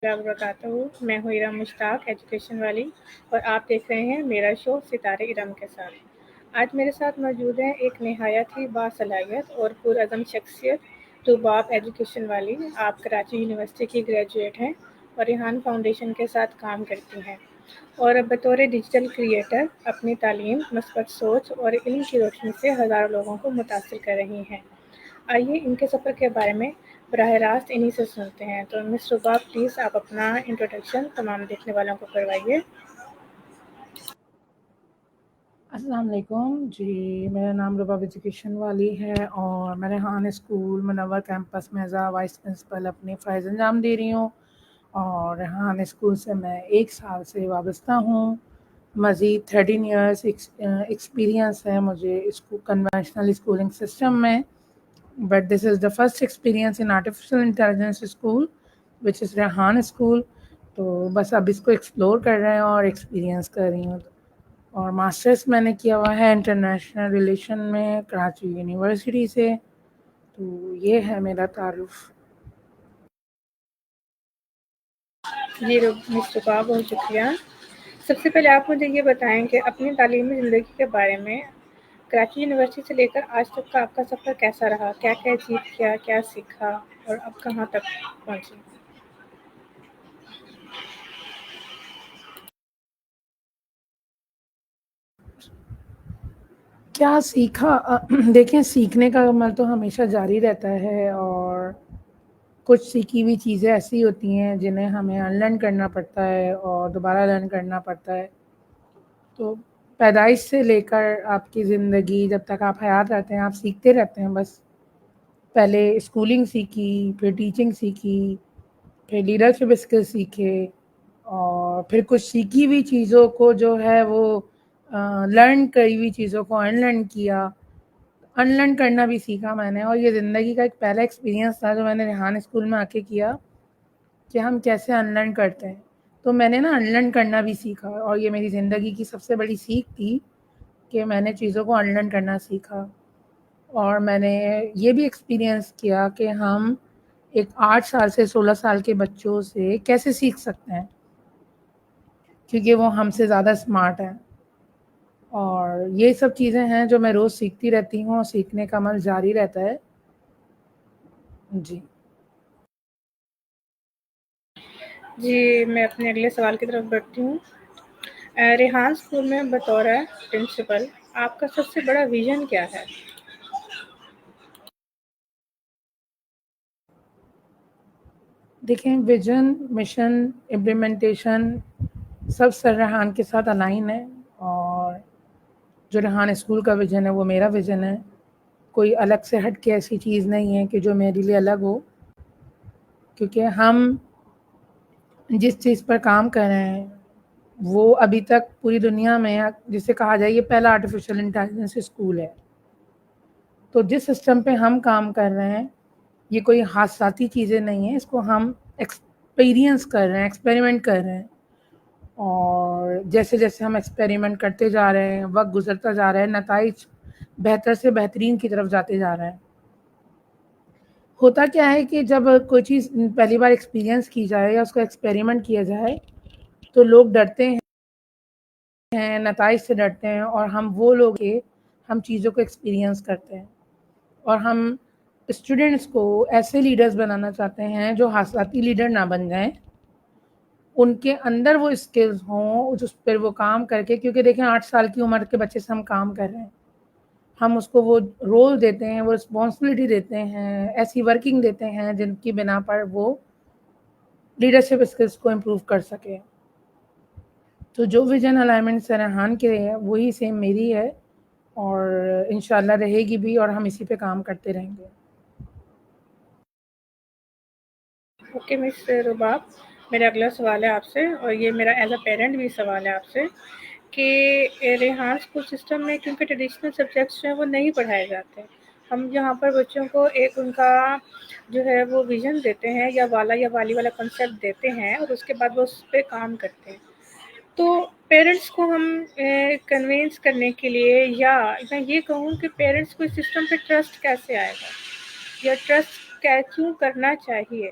وبرکاتہ. میں ہوں ارم مشتاق ایجوکیشن والی اور آپ دیکھ رہے ہیں میرا شو ستارے ارم کے ساتھ. آج میرے ساتھ موجود ہیں ایک نہایت ہی باصلاحیت اور پرعزم شخصیت رباب ایجوکیشن والی. آپ کراچی یونیورسٹی کی گریجویٹ ہیں اور ریحان فاؤنڈیشن کے ساتھ کام کرتی ہیں اور اب بطور ڈیجیٹل کریئٹر اپنی تعلیم، مثبت سوچ اور علم کی روشنی سے ہزاروں لوگوں کو متاثر کر رہی ہیں. آئیے ان کے سفر کے بارے میں براہ راست انہی سے سنتے ہیں. تو مس رباب پلیز آپ اپنا انٹروڈکشن تمام دیکھنے والوں کو کروائیے. السلام علیکم جی. میرا نام رباب ایجوکیشن والی ہے اور میں ریحان اسکول منور کیمپس میں ایز وائس پرنسپل اپنے فرائض انجام دے رہی ہوں اور ریحان اسکول سے میں 1 سال سے وابستہ ہوں. مزید 13 ایئرس ایکسپیرینس ہے مجھے کنونشنل اسکولنگ سسٹم میں. But this is the first experience in artificial intelligence school which is Rehan school. تو بس اب اس کو ایکسپلور کر رہے ہیں اور ایکسپیرینس کر رہی ہوں. اور ماسٹرس میں نے کیا ہوا ہے انٹرنیشنل ریلیشن میں کراچی یونیورسٹی سے. تو یہ ہے میرا تعارف. جی مس رباب، بہت شکریہ. سب سے پہلے آپ مجھے یہ بتائیں کہ اپنی تعلیمی زندگی کے بارے میں کراچی یونیورسٹی سے لے کر آج تک کا آپ کا سفر کیسا رہا؟ کیا کیا اچیو کیا، کیا سیکھا اور اب کہاں تک پہنچے؟ کیا سیکھا؟ دیکھیں، سیکھنے کا عمل تو ہمیشہ جاری رہتا ہے اور کچھ سیکھی ہوئی چیزیں ایسی ہوتی ہیں جنہیں ہمیں انلرن کرنا پڑتا ہے اور دوبارہ لرن کرنا پڑتا ہے. تو پیدائش سے لے کر آپ کی زندگی جب تک آپ حیات رہتے ہیں آپ سیکھتے رہتے ہیں. بس پہلے اسکولنگ سیکھی، پھر ٹیچنگ سیکھی، پھر لیڈرشپ اسکل سیکھے اور پھر کچھ سیکھی ہوئی چیزوں کو جو ہے وہ لرن کری ہوئی چیزوں کو انلرن کیا. انلرن کرنا بھی سیکھا میں نے اور یہ زندگی کا ایک پہلا ایکسپیرینس تھا جو میں نے ریحان اسکول میں آ کے کیا کہ ہم کیسے انلرن کرتے ہیں. تو میں نے نا انلرن کرنا بھی سیکھا اور یہ میری زندگی کی سب سے بڑی سیکھ تھی کہ میں نے چیزوں کو انلرن کرنا سیکھا. اور میں نے یہ بھی ایکسپیرینس کیا کہ ہم ایک 8 سال سے 16 سال کے بچوں سے کیسے سیکھ سکتے ہیں کیونکہ وہ ہم سے زیادہ اسمارٹ ہیں. اور یہ سب چیزیں ہیں جو میں روز سیکھتی رہتی ہوں اور سیکھنے کا عمل جاری رہتا ہے. جی جی، میں اپنے اگلے سوال کی طرف بڑھتی ہوں. ریحان اسکول میں بطور پرنسپل آپ کا سب سے بڑا ویژن کیا ہے؟ دیکھیں، ویژن، مشن، امپلیمنٹیشن سب سر ریحان کے ساتھ الائن ہے اور جو ریحان اسکول کا ویژن ہے وہ میرا ویژن ہے. کوئی الگ سے ہٹ کے ایسی چیز نہیں ہے کہ جو میرے لیے الگ ہو، کیونکہ ہم جس چیز پر کام کر رہے ہیں وہ ابھی تک پوری دنیا میں جسے کہا جائے یہ پہلا آرٹیفیشیل انٹیلیجنس اسکول ہے. تو جس سسٹم پہ ہم کام کر رہے ہیں یہ کوئی حادثاتی چیزیں نہیں ہیں. اس کو ہم ایکسپیرینس کر رہے ہیں، ایکسپیریمنٹ کر رہے ہیں اور جیسے جیسے ہم ایکسپیریمنٹ کرتے جا رہے ہیں، وقت گزرتا جا رہا ہے، نتائج بہتر سے بہترین کی طرف جاتے جا رہے ہیں. ہوتا کیا ہے کہ جب کوئی چیز پہلی بار ایکسپیرینس کی جائے یا اس کو ایکسپیریمنٹ کیا جائے تو لوگ ڈرتے ہیں، نتائج سے ڈرتے ہیں اور ہم وہ لوگ ہیں ہم چیزوں کو ایکسپیرینس کرتے ہیں اور ہم اسٹوڈنٹس کو ایسے لیڈرز بنانا چاہتے ہیں جو حادثاتی لیڈر نہ بن جائیں. ان کے اندر وہ اسکلز ہوں جس پر وہ کام کر کے، کیونکہ دیکھیں 8 سال کی عمر کے بچے سے ہم کام کر رہے ہیں، ہم اس کو وہ رول دیتے ہیں، وہ رسپانسبلٹی دیتے ہیں، ایسی ورکنگ دیتے ہیں جن کی بنا پر وہ لیڈرشپ اسکلس کو امپروو کر سکے. تو جو ویژن الائنمنٹ سے ریحان کے ہے وہی سیم میری ہے اور انشاءاللہ رہے گی بھی اور ہم اسی پہ کام کرتے رہیں گے. اوکے مس رباب، میرا اگلا سوال ہے آپ سے اور یہ میرا ایز اے پیرنٹ بھی سوال ہے آپ سے کہ ریحان اسکول سسٹم میں کیونکہ ٹریڈیشنل سبجیکٹس جو ہیں وہ نہیں پڑھائے جاتے. ہم یہاں پر بچوں کو ایک ان کا جو ہے وہ ویژن دیتے ہیں یا والا یا والی والا کنسیپٹ دیتے ہیں اور اس کے بعد وہ اس پہ کام کرتے ہیں. تو پیرنٹس کو ہم کنوینس کرنے کے لیے یا میں یہ کہوں کہ پیرنٹس کو اس سسٹم پہ ٹرسٹ کیسے آئے گا یا ٹرسٹ کیوں کرنا چاہیے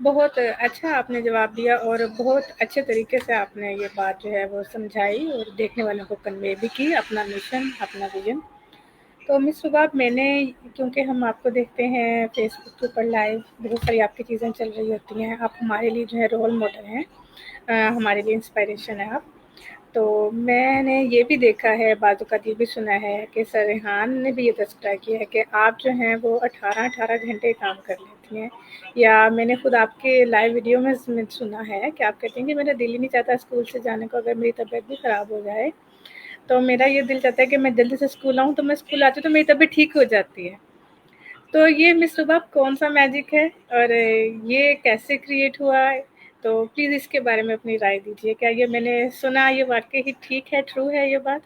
بہت اچھا آپ نے جواب دیا اور بہت اچھے طریقے سے آپ نے یہ بات جو ہے وہ سمجھائی اور دیکھنے والوں کو کنوے بھی کی اپنا مشن اپنا ویژن. تو مس رباب میں نے کیونکہ ہم آپ کو دیکھتے ہیں فیس بک کے اوپر لائیو بہت ساری آپ کی چیزیں چل رہی ہوتی ہیں, آپ ہمارے لیے جو ہے رول ماڈل ہیں, ہمارے لیے انسپائریشن ہے آپ. تو میں نے یہ بھی دیکھا ہے, بعض اوقات یہ بھی سنا ہے کہ سر ریحان نے بھی یہ تذکرہ کیا ہے کہ آپ جو ہیں وہ 18 گھنٹے کام کر لیتی ہیں, یا میں نے خود آپ کے لائیو ویڈیو میں سنا ہے کہ آپ کہتے ہیں کہ میرا دل ہی نہیں چاہتا اسکول سے جانے کو, اگر میری طبیعت بھی خراب ہو جائے تو میرا یہ دل چاہتا ہے کہ میں جلدی سے اسکول آؤں, تو میں اسکول آتی ہوں تو میری طبیعت ٹھیک ہو جاتی ہے. تو یہ مس صبح کون سا میجک ہے اور یہ کیسے کریٹ ہوا ہے؟ تو پلیز اس کے بارے میں اپنی رائے دیجیے. کیا یہ میں نے سنا یہ واقعی ہی ٹھیک ہے, ٹرو ہے یہ بات؟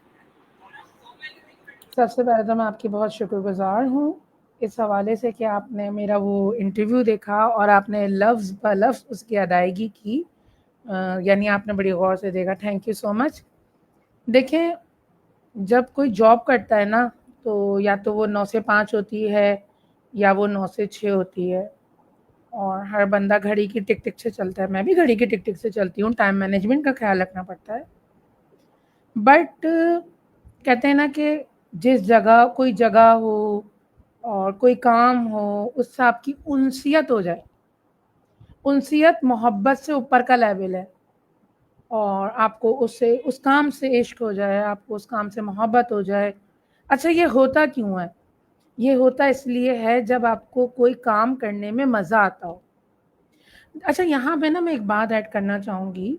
سب سے پہلے تو میں آپ کی بہت شکر گزار ہوں اس حوالے سے کہ آپ نے میرا وہ انٹرویو دیکھا اور آپ نے لفظ بہ لفظ اس کی ادائیگی کی, یعنی آپ نے بڑی غور سے دیکھا. تھینک یو سو مچ. دیکھیں, جب کوئی جاب کرتا ہے نا تو یا تو وہ 9 سے 5 ہوتی ہے یا وہ 9 سے 6 ہوتی ہے, اور ہر بندہ گھڑی کی ٹک ٹک سے چلتا ہے. میں بھی گھڑی کی ٹک ٹک سے چلتی ہوں, ٹائم مینجمنٹ کا خیال رکھنا پڑتا ہے. بٹ کہتے ہیں نا کہ جس جگہ کوئی جگہ ہو اور کوئی کام ہو اس سے آپ کی انسیت ہو جائے. انسیت محبت سے اوپر کا لیول ہے, اور آپ کو اس کام سے عشق ہو جائے, آپ کو اس کام سے محبت ہو جائے. اچھا, یہ ہوتا کیوں ہے؟ یہ ہوتا اس لیے ہے جب آپ کو کوئی کام کرنے میں مزہ آتا ہو. اچھا, یہاں پہ نا میں ایک بات ایڈ کرنا چاہوں گی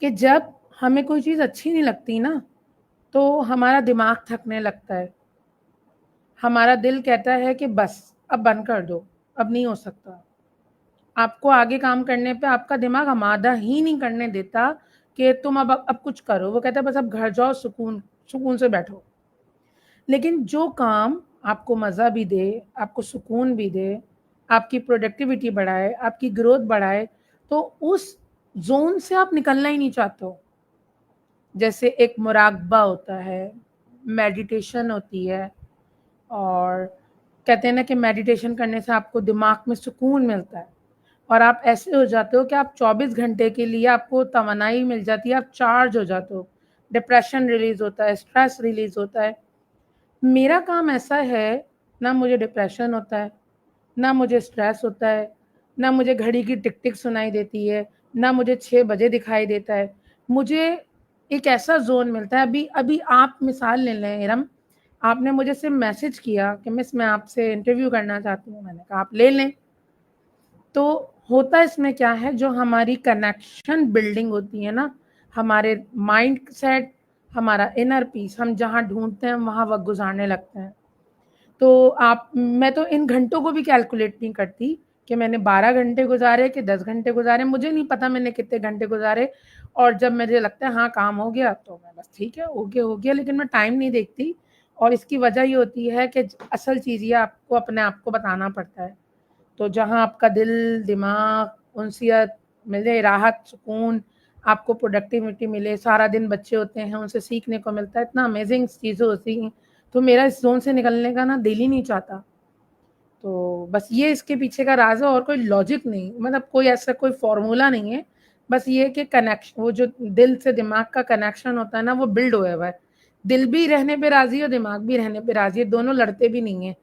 کہ جب ہمیں کوئی چیز اچھی نہیں لگتی نا تو ہمارا دماغ تھکنے لگتا ہے, ہمارا دل کہتا ہے کہ بس اب بند کر دو, اب نہیں ہو سکتا. آپ کو آگے کام کرنے پہ آپ کا دماغ آمادہ ہی نہیں کرنے دیتا کہ تم اب کچھ کرو. وہ کہتا ہے بس اب گھر جاؤ, سکون سے بیٹھو. لیکن جو کام آپ کو مزہ بھی دے, آپ کو سکون بھی دے, آپ کی پروڈکٹیوٹی بڑھائے, آپ کی گروتھ بڑھائے, تو اس زون سے آپ نکلنا ہی نہیں چاہتے ہو. جیسے ایک مراقبہ ہوتا ہے, میڈیٹیشن ہوتی ہے, اور کہتے ہیں نا کہ میڈیٹیشن کرنے سے آپ کو دماغ میں سکون ملتا ہے, اور آپ ایسے ہو جاتے ہو کہ آپ 24 گھنٹے کے لیے آپ کو توانائی مل جاتی ہے, آپ چارج ہو جاتے ہو, ڈپریشن ریلیز ہوتا ہے, اسٹریس ریلیز ہوتا ہے. میرا کام ایسا ہے, نہ مجھے ڈپریشن ہوتا ہے, نہ مجھے اسٹریس ہوتا ہے, نہ مجھے گھڑی کی ٹک ٹک سنائی دیتی ہے, نہ مجھے 6 بجے دکھائی دیتا ہے. مجھے ایک ایسا زون ملتا ہے. ابھی آپ مثال لے لیں ارم, آپ نے مجھے صرف میسج کیا کہ مس میں آپ سے انٹرویو کرنا چاہتی ہوں, میں نے کہا آپ لے لیں. تو ہوتا اس میں کیا ہے, جو ہماری کنیکشن بلڈنگ ہوتی ہے نا, ہمارے مائنڈ سیٹ, ہمارا انر پیس, ہم جہاں ڈھونڈتے ہیں وہاں وقت گزارنے لگتے ہیں. تو میں تو ان گھنٹوں کو بھی کیلکولیٹ نہیں کرتی کہ میں نے 12 گھنٹے گزارے کہ 10 گھنٹے گزارے, مجھے نہیں پتا میں نے کتنے گھنٹے گزارے. اور جب مجھے لگتا ہے ہاں کام ہو گیا تو میں بس ٹھیک ہے, ہو گیا, لیکن میں ٹائم نہیں دیکھتی. اور اس کی وجہ یہ ہوتی ہے کہ اصل چیز یہ آپ کو اپنے آپ کو بتانا پڑتا ہے. تو جہاں آپ کا دل, دماغ, انسیت ملے, راحت, سکون, آپ کو پروڈکٹیوٹی ملے, سارا دن بچے ہوتے ہیں ان سے سیکھنے کو ملتا ہے, اتنا امیزنگ چیزیں ہوتی ہیں, تو میرا اس زون سے نکلنے کا نا دل ہی نہیں چاہتا. تو بس یہ اس کے پیچھے کا راز ہے, اور کوئی لاجک نہیں, مطلب کوئی ایسا کوئی فارمولا نہیں ہے. بس یہ کہ کنیکشن, وہ جو دل سے دماغ کا کنیکشن ہوتا ہے نا, وہ بلڈ ہوا ہے. دل بھی رہنے پہ راضی ہے اور دماغ بھی رہنے پہ راضی ہے, دونوں لڑتے بھی نہیں ہیں.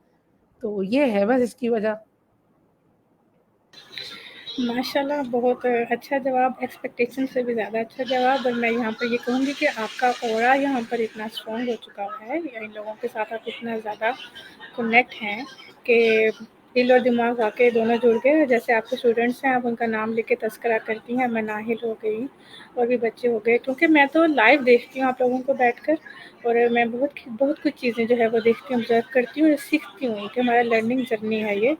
تو یہ ہے بس اس کی وجہ. ماشاء اللہ, بہت اچھا جواب, ایکسپیکٹیشن سے بھی زیادہ اچھا جواب. اور میں یہاں پر یہ کہوں گی کہ آپ کا اورا یہاں پر اتنا اسٹرانگ ہو چکا ہے, ان لوگوں کے ساتھ آپ اتنا زیادہ کنیکٹ ہیں کہ دل اور دماغ واقعی دونوں جڑ گئے. جیسے آپ کے اسٹوڈنٹس ہیں, آپ ان کا نام لے کے تذکرہ کرتی ہیں, میں ناہل ہو گئی اور بھی بچے ہو گئے, کیونکہ میں تو لائیو دیکھتی ہوں آپ لوگوں کو بیٹھ کر, اور میں بہت کچھ چیزیں جو ہے وہ دیکھتی ہوں, آبزرو کرتی ہوں اور سیکھتی ہوں کہ ہمارا لرننگ جرنی ہے یہ.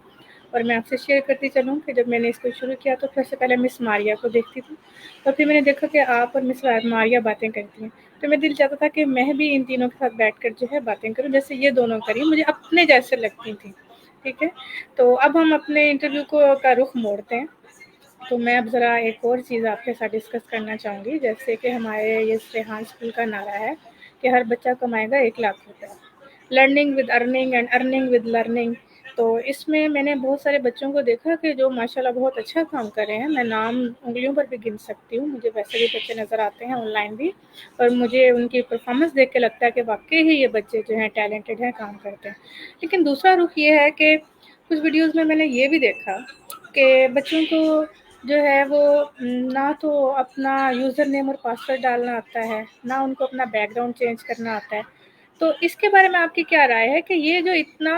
اور میں آپ سے شیئر کرتی چلوں کہ جب میں نے اس کو شروع کیا تو سب سے پہلے مس ماریا کو دیکھتی تھی, اور پھر میں نے دیکھا کہ آپ اور مس ماریا باتیں کرتی ہیں, تو میں دل چاہتا تھا کہ میں بھی ان تینوں کے ساتھ بیٹھ کر جو ہے باتیں کروں جیسے یہ دونوں کری, مجھے اپنے جیسے لگتی تھیں. ٹھیک ہے, تو اب ہم اپنے انٹرویو کا رخ موڑتے ہیں. تو میں اب ذرا ایک اور چیز آپ کے ساتھ ڈسکس کرنا چاہوں گی. جیسے کہ ہمارے یہ ریحان اسکول کا نعرہ ہے کہ ہر بچہ کمائے گا 1 لاکھ روپے, learning with earning and earning with learning. تو اس میں میں نے بہت سارے بچوں کو دیکھا کہ جو ماشاءاللہ بہت اچھا کام کر رہے ہیں. میں نام انگلیوں پر بھی گن سکتی ہوں, مجھے ویسے بھی بچے نظر آتے ہیں آن لائن بھی, اور مجھے ان کی پرفارمنس دیکھ کے لگتا ہے کہ واقعی ہی یہ بچے جو ہیں ٹیلنٹڈ ہیں, کام کرتے ہیں. لیکن دوسرا رخ یہ ہے کہ کچھ ویڈیوز میں نے یہ بھی دیکھا کہ بچوں کو جو ہے وہ نہ تو اپنا یوزر نیم اور پاسورڈ ڈالنا آتا ہے, نہ ان کو اپنا بیک گراؤنڈ چینج کرنا آتا ہے. تو اس کے بارے میں آپ کی کیا رائے ہے کہ یہ جو اتنا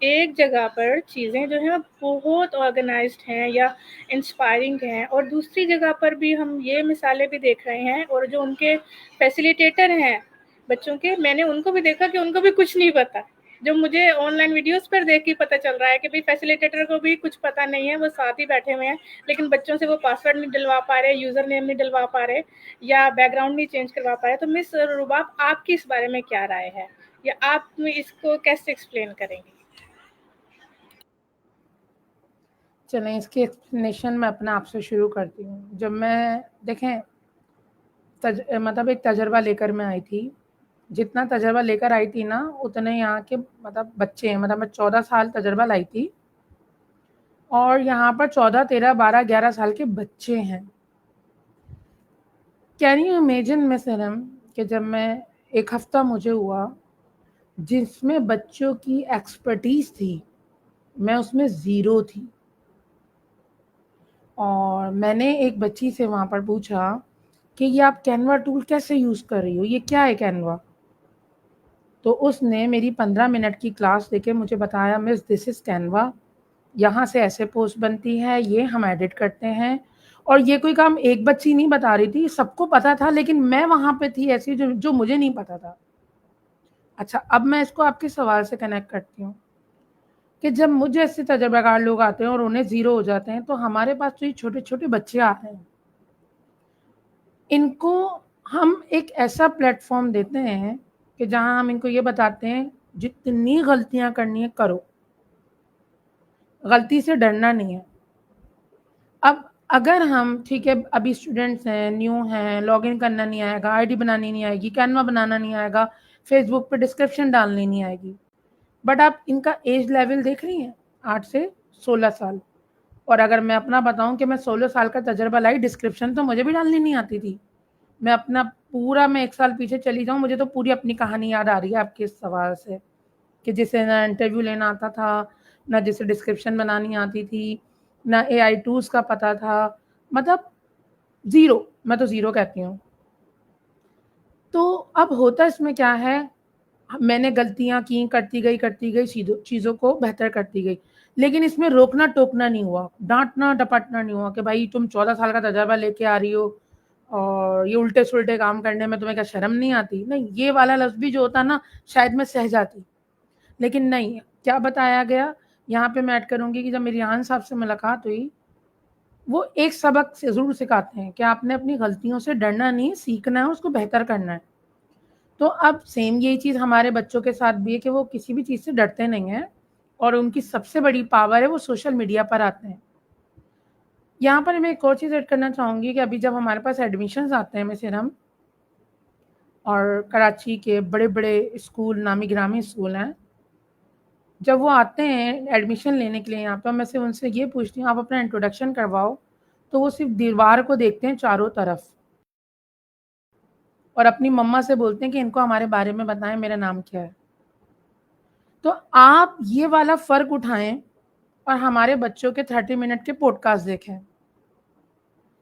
ایک جگہ پر چیزیں جو ہیں بہت آرگنائزڈ ہیں یا انسپائرنگ ہیں, اور دوسری جگہ پر بھی ہم یہ مثالیں بھی دیکھ رہے ہیں, اور جو ان کے فیسیلیٹیٹر ہیں بچوں کے, میں نے ان کو بھی دیکھا کہ ان کو بھی کچھ نہیں پتا, جو مجھے آن لائن ویڈیوز پر دیکھ کے پتہ چل رہا ہے کہ بھئی فیسیلیٹیٹر کو بھی کچھ پتہ نہیں ہے, وہ ساتھ ہی بیٹھے ہوئے ہیں, لیکن بچوں سے وہ پاسورڈ نہیں ڈلوا پا رہے, یوزر نیم نہیں ڈلوا پا رہے, یا بیک گراؤنڈ نہیں چینج کروا پا رہے. تو مس رباب, آپ کی اس بارے میں کیا رائے ہے, یا آپ اس کو کیسے ایکسپلین کریں گی؟ چلیں اس کی ایکسپلینیشن میں اپنا آپ سے شروع کرتی ہوں. جب میں دیکھیں مطلب ایک تجربہ لے کر میں آئی تھی, جتنا تجربہ لے کر آئی تھی نا اتنے یہاں کے مطلب بچے ہیں, مطلب میں 14 سال تجربہ لائی تھی, اور یہاں پر 14, 13, 12, 11 سال کے بچے ہیں. کین یو امیجن میں سرم کہ جب میں ایک ہفتہ مجھے ہوا جس میں بچوں کی ایکسپرٹیز تھی, میں اس میں زیرو تھی. اور میں نے ایک بچی سے وہاں پر پوچھا کہ یہ آپ کینوا ٹول کیسے یوز کر رہی ہو, یہ کیا ہے کینوا؟ تو اس نے میری 15 منٹ کی کلاس دے کے مجھے بتایا, مس دس از کینوا, یہاں سے ایسے پوسٹ بنتی ہے, یہ ہم ایڈٹ کرتے ہیں. اور یہ کوئی کام ایک بچی نہیں بتا رہی تھی, سب کو پتا تھا, لیکن میں وہاں پہ تھی ایسی جو مجھے نہیں پتا تھا. اچھا, اب میں اس کو آپ کے سوال سے کنیکٹ کرتی ہوں کہ جب مجھے ایسے تجربہ کار لوگ آتے ہیں اور انہیں زیرو ہو جاتے ہیں, تو ہمارے پاس تو یہ چھوٹے چھوٹے بچے آتے ہیں, ان کو ہم ایک ایسا پلیٹ فارم دیتے ہیں کہ جہاں ہم ان کو یہ بتاتے ہیں جتنی غلطیاں کرنی ہے کرو, غلطی سے ڈرنا نہیں ہے. اب اگر ہم ٹھیک ہے ابھی اسٹوڈنٹس ہیں, نیو ہیں, لاگ ان کرنا نہیں آئے گا, آئی ڈی بنانی نہیں آئے گی, کینوا بنانا نہیں آئے گا, فیس بک پہ ڈسکرپشن ڈالنی نہیں آئے گی, بٹ آپ ان کا ایج لیول دیکھ رہی ہیں 8 سے 16 سال. اور اگر میں اپنا بتاؤں کہ میں 16 سال کا تجربہ لائی, ڈسکرپشن تو مجھے بھی ڈالنی نہیں آتی تھی. میں اپنا پورا میں 1 سال پیچھے چلی جاؤں, مجھے تو پوری اپنی کہانی یاد آ رہی ہے آپ کے اس سوال سے, کہ جسے نہ انٹرویو لینا آتا تھا, نہ جسے ڈسکرپشن بنانی آتی تھی, نہ اے آئی ٹولز کا پتہ تھا, مطلب زیرو, میں تو زیرو کہتی ہوں. تو اب ہوتا اس میں کیا ہے, میں نے غلطیاں کی, کرتی گئی چیزوں کو بہتر کرتی گئی, لیکن اس میں روکنا ٹوکنا نہیں ہوا, ڈانٹنا ڈپٹنا نہیں ہوا کہ بھائی تم 14 سال کا تجربہ لے کے آ رہی ہو اور یہ الٹے سلٹے کام کرنے میں تمہیں کیا شرم نہیں آتی. نہیں, یہ والا لفظ بھی جو ہوتا نا شاید میں سہ جاتی, لیکن نہیں. کیا بتایا گیا یہاں پہ میں ایڈ کروں گی کہ جب میری آن صاحب سے ملاقات ہوئی, وہ ایک سبق سے ضرور سکھاتے ہیں کہ آپ نے اپنی غلطیوں سے ڈرنا نہیں, سیکھنا ہے, اس کو بہتر کرنا ہے. تو اب سیم یہی چیز ہمارے بچوں کے ساتھ بھی ہے کہ وہ کسی بھی چیز سے ڈرتے نہیں ہیں, اور ان کی سب سے بڑی پاور ہے وہ سوشل میڈیا پر آتے ہیں. یہاں پر میں ایک اور چیز ایڈ کرنا چاہوں گی کہ ابھی جب ہمارے پاس ایڈمیشنز آتے ہیں مثلاً ہم, اور کراچی کے بڑے بڑے اسکول, نامی گرامی اسکول ہیں, جب وہ آتے ہیں ایڈمیشن لینے کے لیے یہاں پہ, میں سے ان سے یہ پوچھتی ہوں آپ اپنا انٹروڈکشن کرواؤ, تو وہ صرف دیوار کو دیکھتے ہیں چاروں طرف, اور اپنی مما سے بولتے ہیں کہ ان کو ہمارے بارے میں بتائیں میرا نام کیا ہے. تو آپ یہ والا فرق اٹھائیں اور ہمارے بچوں کے 30 منٹ کے پوڈ کاسٹ دیکھیں.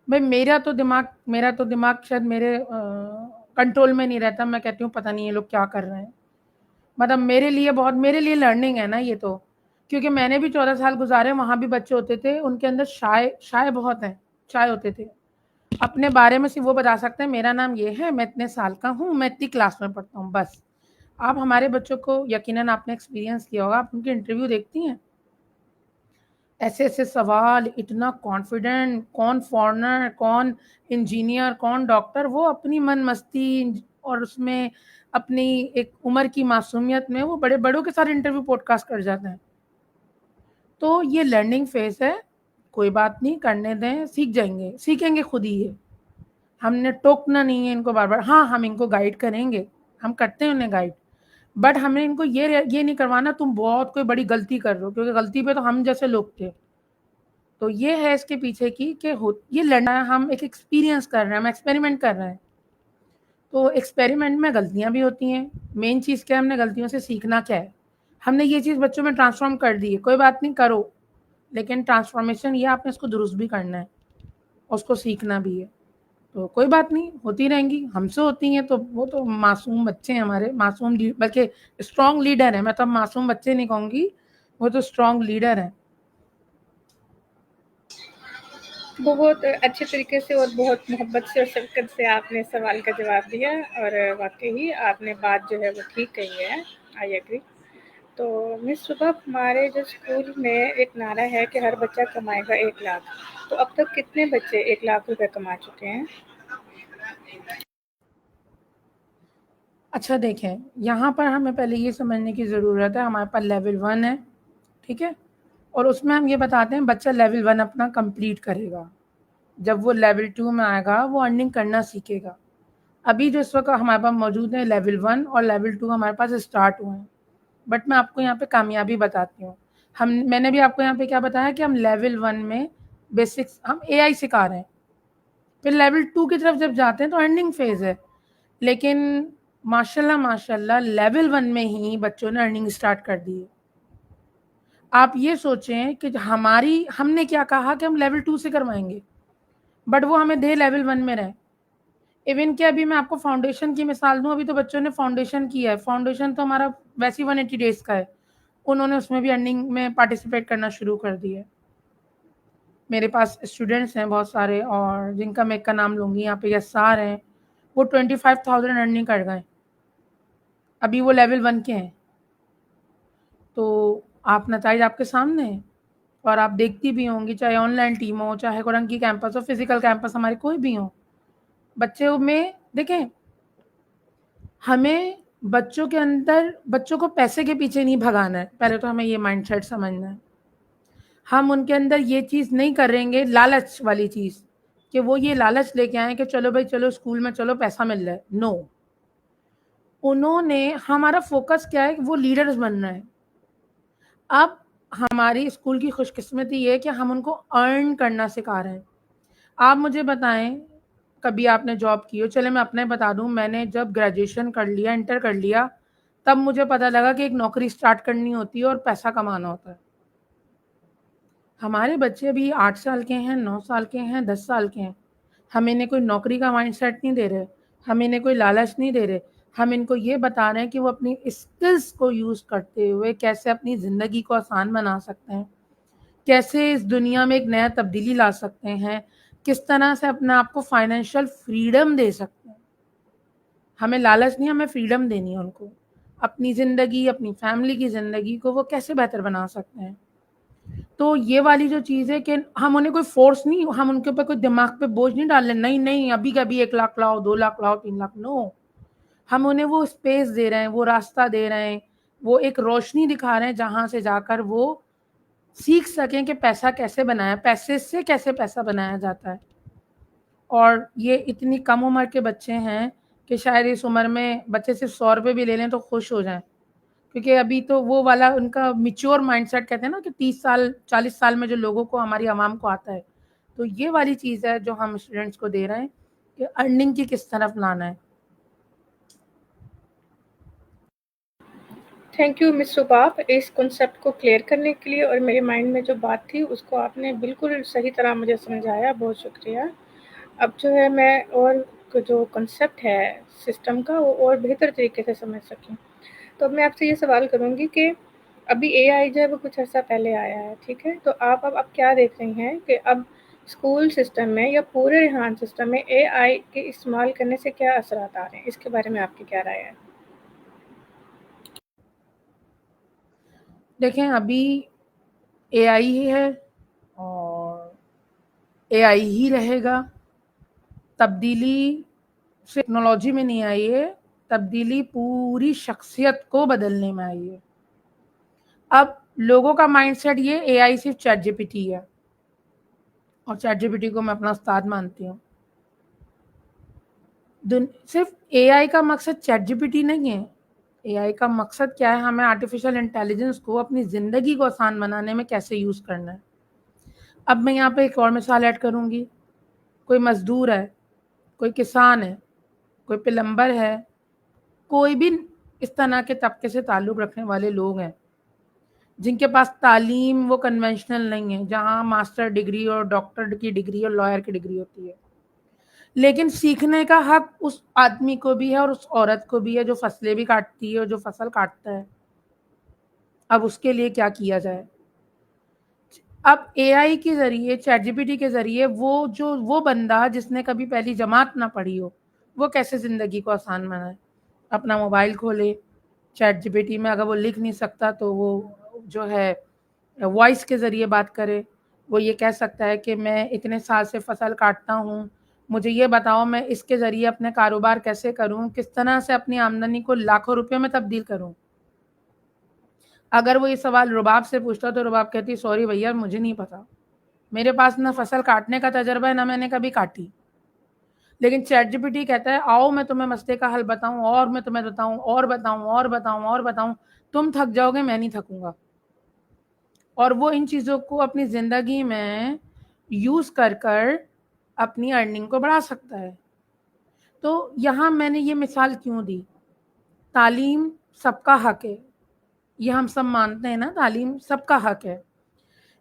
بھائی میرا تو دماغ شاید میرے کنٹرول میں نہیں رہتا, میں کہتی ہوں پتہ نہیں یہ لوگ کیا کر رہے ہیں. مطلب میرے لیے لرننگ ہے نا یہ تو, کیونکہ میں نے بھی 14 سال گزارے, وہاں بھی بچے ہوتے تھے, ان کے اندر شائع بہت ہیں, شائع ہوتے تھے, اپنے بارے میں صرف وہ بتا سکتے ہیں میرا نام یہ ہے, میں اتنے سال کا ہوں, میں اتنی کلاس میں پڑھتا ہوں, بس. آپ ہمارے بچوں کو یقیناً آپ نے ایکسپیرینس کیا ہوگا, آپ ان کے انٹرویو دیکھتی ہیں, ایسے ایسے سوال, اتنا کانفیڈنٹ, کون فارنر, کون انجینئر, کون ڈاکٹر, وہ اپنی من مستی اور اس میں اپنی ایک عمر کی معصومیت میں وہ بڑے بڑوں کے ساتھ انٹرویو پوڈ کاسٹ کر جاتے ہیں. تو یہ لرننگ فیز ہے, کوئی بات نہیں, کرنے دیں, سیکھیں گے خود ہی. یہ ہم نے ٹوکنا نہیں ہے ان کو بار بار. ہاں ہم ان کو گائیڈ کریں گے, ہم کرتے ہیں انہیں گائیڈ, بٹ ہمیں ان کو یہ نہیں کروانا تم بہت کوئی بڑی غلطی کر رہے ہو، کیونکہ غلطی پہ تو ہم جیسے لوگ تھے. تو یہ ہے اس کے پیچھے کی کہ یہ لڑنا ہے، ہم ایک ایکسپیرینس کر رہے ہیں، ہم ایکسپیریمنٹ کر رہے ہیں. تو ایکسپیریمنٹ میں غلطیاں بھی ہوتی ہیں. مین چیز کیا ہے، ہم نے غلطیوں سے سیکھنا کیا ہے. ہم نے یہ چیز بچوں میں ٹرانسفارم کر دی ہے، کوئی بات نہیں کرو، لیکن ٹرانسفارمیشن یہ آپ نے اس کو درست بھی کرنا ہے اور اس کو سیکھنا بھی ہے. تو کوئی بات نہیں، ہوتی رہیں گی، ہم سے ہوتی ہیں. تو وہ تو معصوم بچے ہیں ہمارے، معصوم بلکہ اسٹرانگ لیڈر ہیں. میں تو معصوم بچے نہیں کہوں گی، وہ تو اسٹرانگ لیڈر ہیں. بہت اچھے طریقے سے اور بہت محبت سے اور شفقت سے آپ نے سوال کا جواب دیا، اور واقعی آپ نے بات جو ہے وہ ٹھیک کہی ہے. I agree. تو مس صبح ہمارے جو اسکول میں ایک نعرہ ہے کہ ہر بچہ کمائے گا 1 لاکھ. تو اب تک کتنے بچے 1 لاکھ روپے کما چکے ہیں؟ اچھا دیکھیں، یہاں پر ہمیں پہلے یہ سمجھنے کی ضرورت ہے، ہمارے پاس لیول 1 ہے، ٹھیک ہے، اور اس میں ہم یہ بتاتے ہیں بچہ لیول 1 اپنا کمپلیٹ کرے گا. جب وہ لیول 2 میں آئے گا وہ ارننگ کرنا سیکھے گا. ابھی جو اس وقت ہمارے پاس موجود ہے لیول 1 اور لیول 2 ہمارے پاس اسٹارٹ ہوئے ہیں. بٹ میں آپ کو یہاں پہ کامیابی بتاتی ہوں. میں نے بھی آپ کو یہاں پہ کیا بتایا کہ ہم لیول 1 میں بیسکس ہم اے آئی سکھا رہے ہیں. پھر لیول 2 کی طرف جب جاتے ہیں تو ارننگ فیز ہے. لیکن ماشاء اللہ لیول 1 میں ہی بچوں نے ارننگ اسٹارٹ کر دی ہے. آپ یہ سوچیں کہ ہم نے کیا کہا کہ ہم لیول 2 سے کروائیں گے، بٹ وہ ہمیں دے لیول 1 میں رہے. ایون کہ ابھی میں آپ کو فاؤنڈیشن کی مثال دوں، ابھی تو بچوں نے فاؤنڈیشن کیا ہے. فاؤنڈیشن تو ہمارا ویسی 180 ڈیز کا ہے، انہوں نے اس میں بھی ارننگ میں پارٹیسپیٹ کرنا شروع کر دیا ہے. میرے پاس اسٹوڈنٹس ہیں بہت سارے، اور جن کا میں ایک کا نام لوں گی یہاں پہ، یسار ہیں، وہ 25,000 ارننگ کر گئے، ابھی وہ لیول 1 کے ہیں. تو آپ نتائج آپ کے سامنے ہیں، اور آپ دیکھتی بھی ہوں گی، چاہے آن لائن ٹیم ہو، چاہے کورنگی کیمپس ہو، فزیکل کیمپس ہمارے کوئی بھی ہوں. بچوں میں دیکھیں، ہمیں بچوں کو پیسے کے پیچھے نہیں بھگانا ہے. پہلے تو ہمیں یہ مائنڈ سیٹ سمجھنا ہے. ہم ان کے اندر یہ چیز نہیں کریں گے، لالچ والی چیز، کہ وہ یہ لالچ لے کے آئیں کہ چلو بھائی چلو اسکول میں چلو پیسہ مل رہا ہے. نو، انہوں نے ہمارا فوکس کیا ہے، وہ لیڈرز بننا ہے. اب ہماری اسکول کی خوش قسمتی یہ ہے کہ ہم ان کو ارن کرنا سکھا رہے ہیں. آپ مجھے بتائیں، کبھی آپ نے جاب کی ہو؟ چلے میں اپنے بتا دوں، میں نے جب گریجویشن کر لیا، انٹر کر لیا، تب مجھے پتہ لگا کہ ایک نوکری سٹارٹ کرنی ہوتی ہے اور پیسہ کمانا ہوتا ہے. ہمارے بچے ابھی 8 سال کے ہیں، 9 سال کے ہیں، 10 سال کے ہیں. ہم انہیں کوئی نوکری کا مائنڈ سیٹ نہیں دے رہے، ہم انہیں کوئی لالچ نہیں دے رہے. ہم ان کو یہ بتا رہے ہیں کہ وہ اپنی اسکلز کو یوز کرتے ہوئے کیسے اپنی زندگی کو آسان بنا سکتے ہیں، کیسے اس دنیا میں ایک نیا تبدیلی لا سکتے ہیں، کس طرح سے اپنے آپ کو فائنینشیل فریڈم دے سکتے ہیں. ہمیں لالچ نہیں، ہمیں فریڈم دینی ہے ان کو. اپنی زندگی، اپنی فیملی کی زندگی کو وہ کیسے بہتر بنا سکتے ہیں. تو یہ والی جو چیز ہے کہ ہم انہیں کوئی فورس نہیں، ہم ان کے اوپر کوئی دماغ پہ بوجھ نہیں ڈال رہے، نہیں ابھی کا ابھی 1 لاکھ لاؤ، 2 لاکھ لاؤ، 3 لاکھ. نو، ہم انہیں وہ اسپیس دے رہے ہیں، وہ راستہ دے رہے ہیں، وہ ایک روشنی دکھا رہے ہیں جہاں سے جا کر وہ سیکھ سکیں کہ پیسہ کیسے بنایا، پیسے سے کیسے پیسہ بنایا جاتا ہے. اور یہ اتنی کم عمر کے بچے ہیں کہ شاید اس عمر میں بچے صرف 100 روپے بھی لے لیں تو خوش ہو جائیں، کیونکہ ابھی تو وہ والا ان کا میچور مائنڈ سیٹ کہتے ہیں نا کہ 30 سال 40 سال میں جو لوگوں کو، ہماری عوام کو آتا ہے. تو یہ والی چیز ہے جو ہم اسٹوڈنٹس کو دے رہے ہیں کہ ارننگ کی کس طرف لانا ہے. تھینک یو مس صبح اس کنسیپٹ کو کلیئر کرنے کے لیے، اور میرے مائنڈ میں جو بات تھی اس کو آپ نے بالکل صحیح طرح مجھے سمجھایا. بہت شکریہ. اب جو ہے میں اور جو کنسیپٹ ہے سسٹم کا وہ اور بہتر طریقے سے سمجھ سکوں. تو اب میں آپ سے یہ سوال کروں گی کہ ابھی اے آئی جو ہے وہ کچھ عرصہ پہلے آیا ہے، ٹھیک ہے، تو آپ اب کیا دیکھ رہی ہیں کہ اب اسکول سسٹم میں یا پورے ریحان سسٹم میں اے آئی کے استعمال کرنے سے کیا اثرات آ رہے ہیں؟ اس کے بارے میں آپ کی کیا رائے ہے؟ دیکھیں، ابھی اے آئی ہی ہے اور اے آئی ہی رہے گا. تبدیلی ٹیکنالوجی میں نہیں آئی ہے، تبدیلی پوری شخصیت کو بدلنے میں آئی ہے. اب لوگوں کا مائنڈ سیٹ یہ اے آئی صرف چیٹ جی پی ٹی ہے، اور چیٹ جی پی ٹی کو میں اپنا استاد مانتی ہوں. صرف اے آئی کا مقصد چیٹ جی پی ٹی نہیں ہے. اے آئی کا مقصد کیا ہے، ہمیں آرٹیفیشل انٹیلیجنس کو اپنی زندگی کو آسان بنانے میں کیسے یوز کرنا ہے۔ اب میں یہاں پہ ایک اور مثال ایڈ کروں گی۔ کوئی مزدور ہے، کوئی کسان ہے، کوئی پلمبر ہے، کوئی بھی اس طرح کے طبقے سے تعلق رکھنے والے لوگ ہیں جن کے پاس تعلیم وہ کنونشنل نہیں ہے، جہاں ماسٹر ڈگری اور ڈاکٹر کی ڈگری اور لائر کی ڈگری ہوتی ہے، لیکن سیکھنے کا حق اس آدمی کو بھی ہے اور اس عورت کو بھی ہے جو فصلیں بھی کاٹتی ہے اور جو فصل کاٹتا ہے۔ اب اس کے لیے کیا کیا جائے؟ اب اے آئی کے ذریعے، چیٹ جی پی ٹی کے ذریعے وہ بندہ جس نے کبھی پہلی جماعت نہ پڑھی ہو، وہ کیسے زندگی کو آسان بنائے؟ اپنا موبائل کھولے، چیٹ جی پی ٹی میں اگر وہ لکھ نہیں سکتا تو وہ جو ہے وائس کے ذریعے بات کرے۔ وہ یہ کہہ سکتا ہے کہ میں اتنے سال سے فصل کاٹتا ہوں، مجھے یہ بتاؤ میں اس کے ذریعے اپنے کاروبار کیسے کروں، کس طرح سے اپنی آمدنی کو لاکھوں روپے میں تبدیل کروں۔ اگر وہ یہ سوال رباب سے پوچھتا تو رباب کہتی سوری بھیا مجھے نہیں پتا، میرے پاس نہ فصل کاٹنے کا تجربہ ہے، نہ میں نے کبھی کاٹی۔ لیکن چیٹ جی پی ٹی کہتا ہے آؤ میں تمہیں مسئلے کا حل بتاؤں، اور میں تمہیں بتاؤں اور بتاؤں اور بتاؤں اور بتاؤں، تم تھک جاؤ گے، میں نہیں تھکوں گا۔ اور وہ ان چیزوں کو اپنی زندگی میں یوز کر کر اپنی ارننگ کو بڑھا سکتا ہے۔ تو یہاں میں نے یہ مثال کیوں دی؟ تعلیم سب کا حق ہے، یہ ہم سب مانتے ہیں نا، تعلیم سب کا حق ہے۔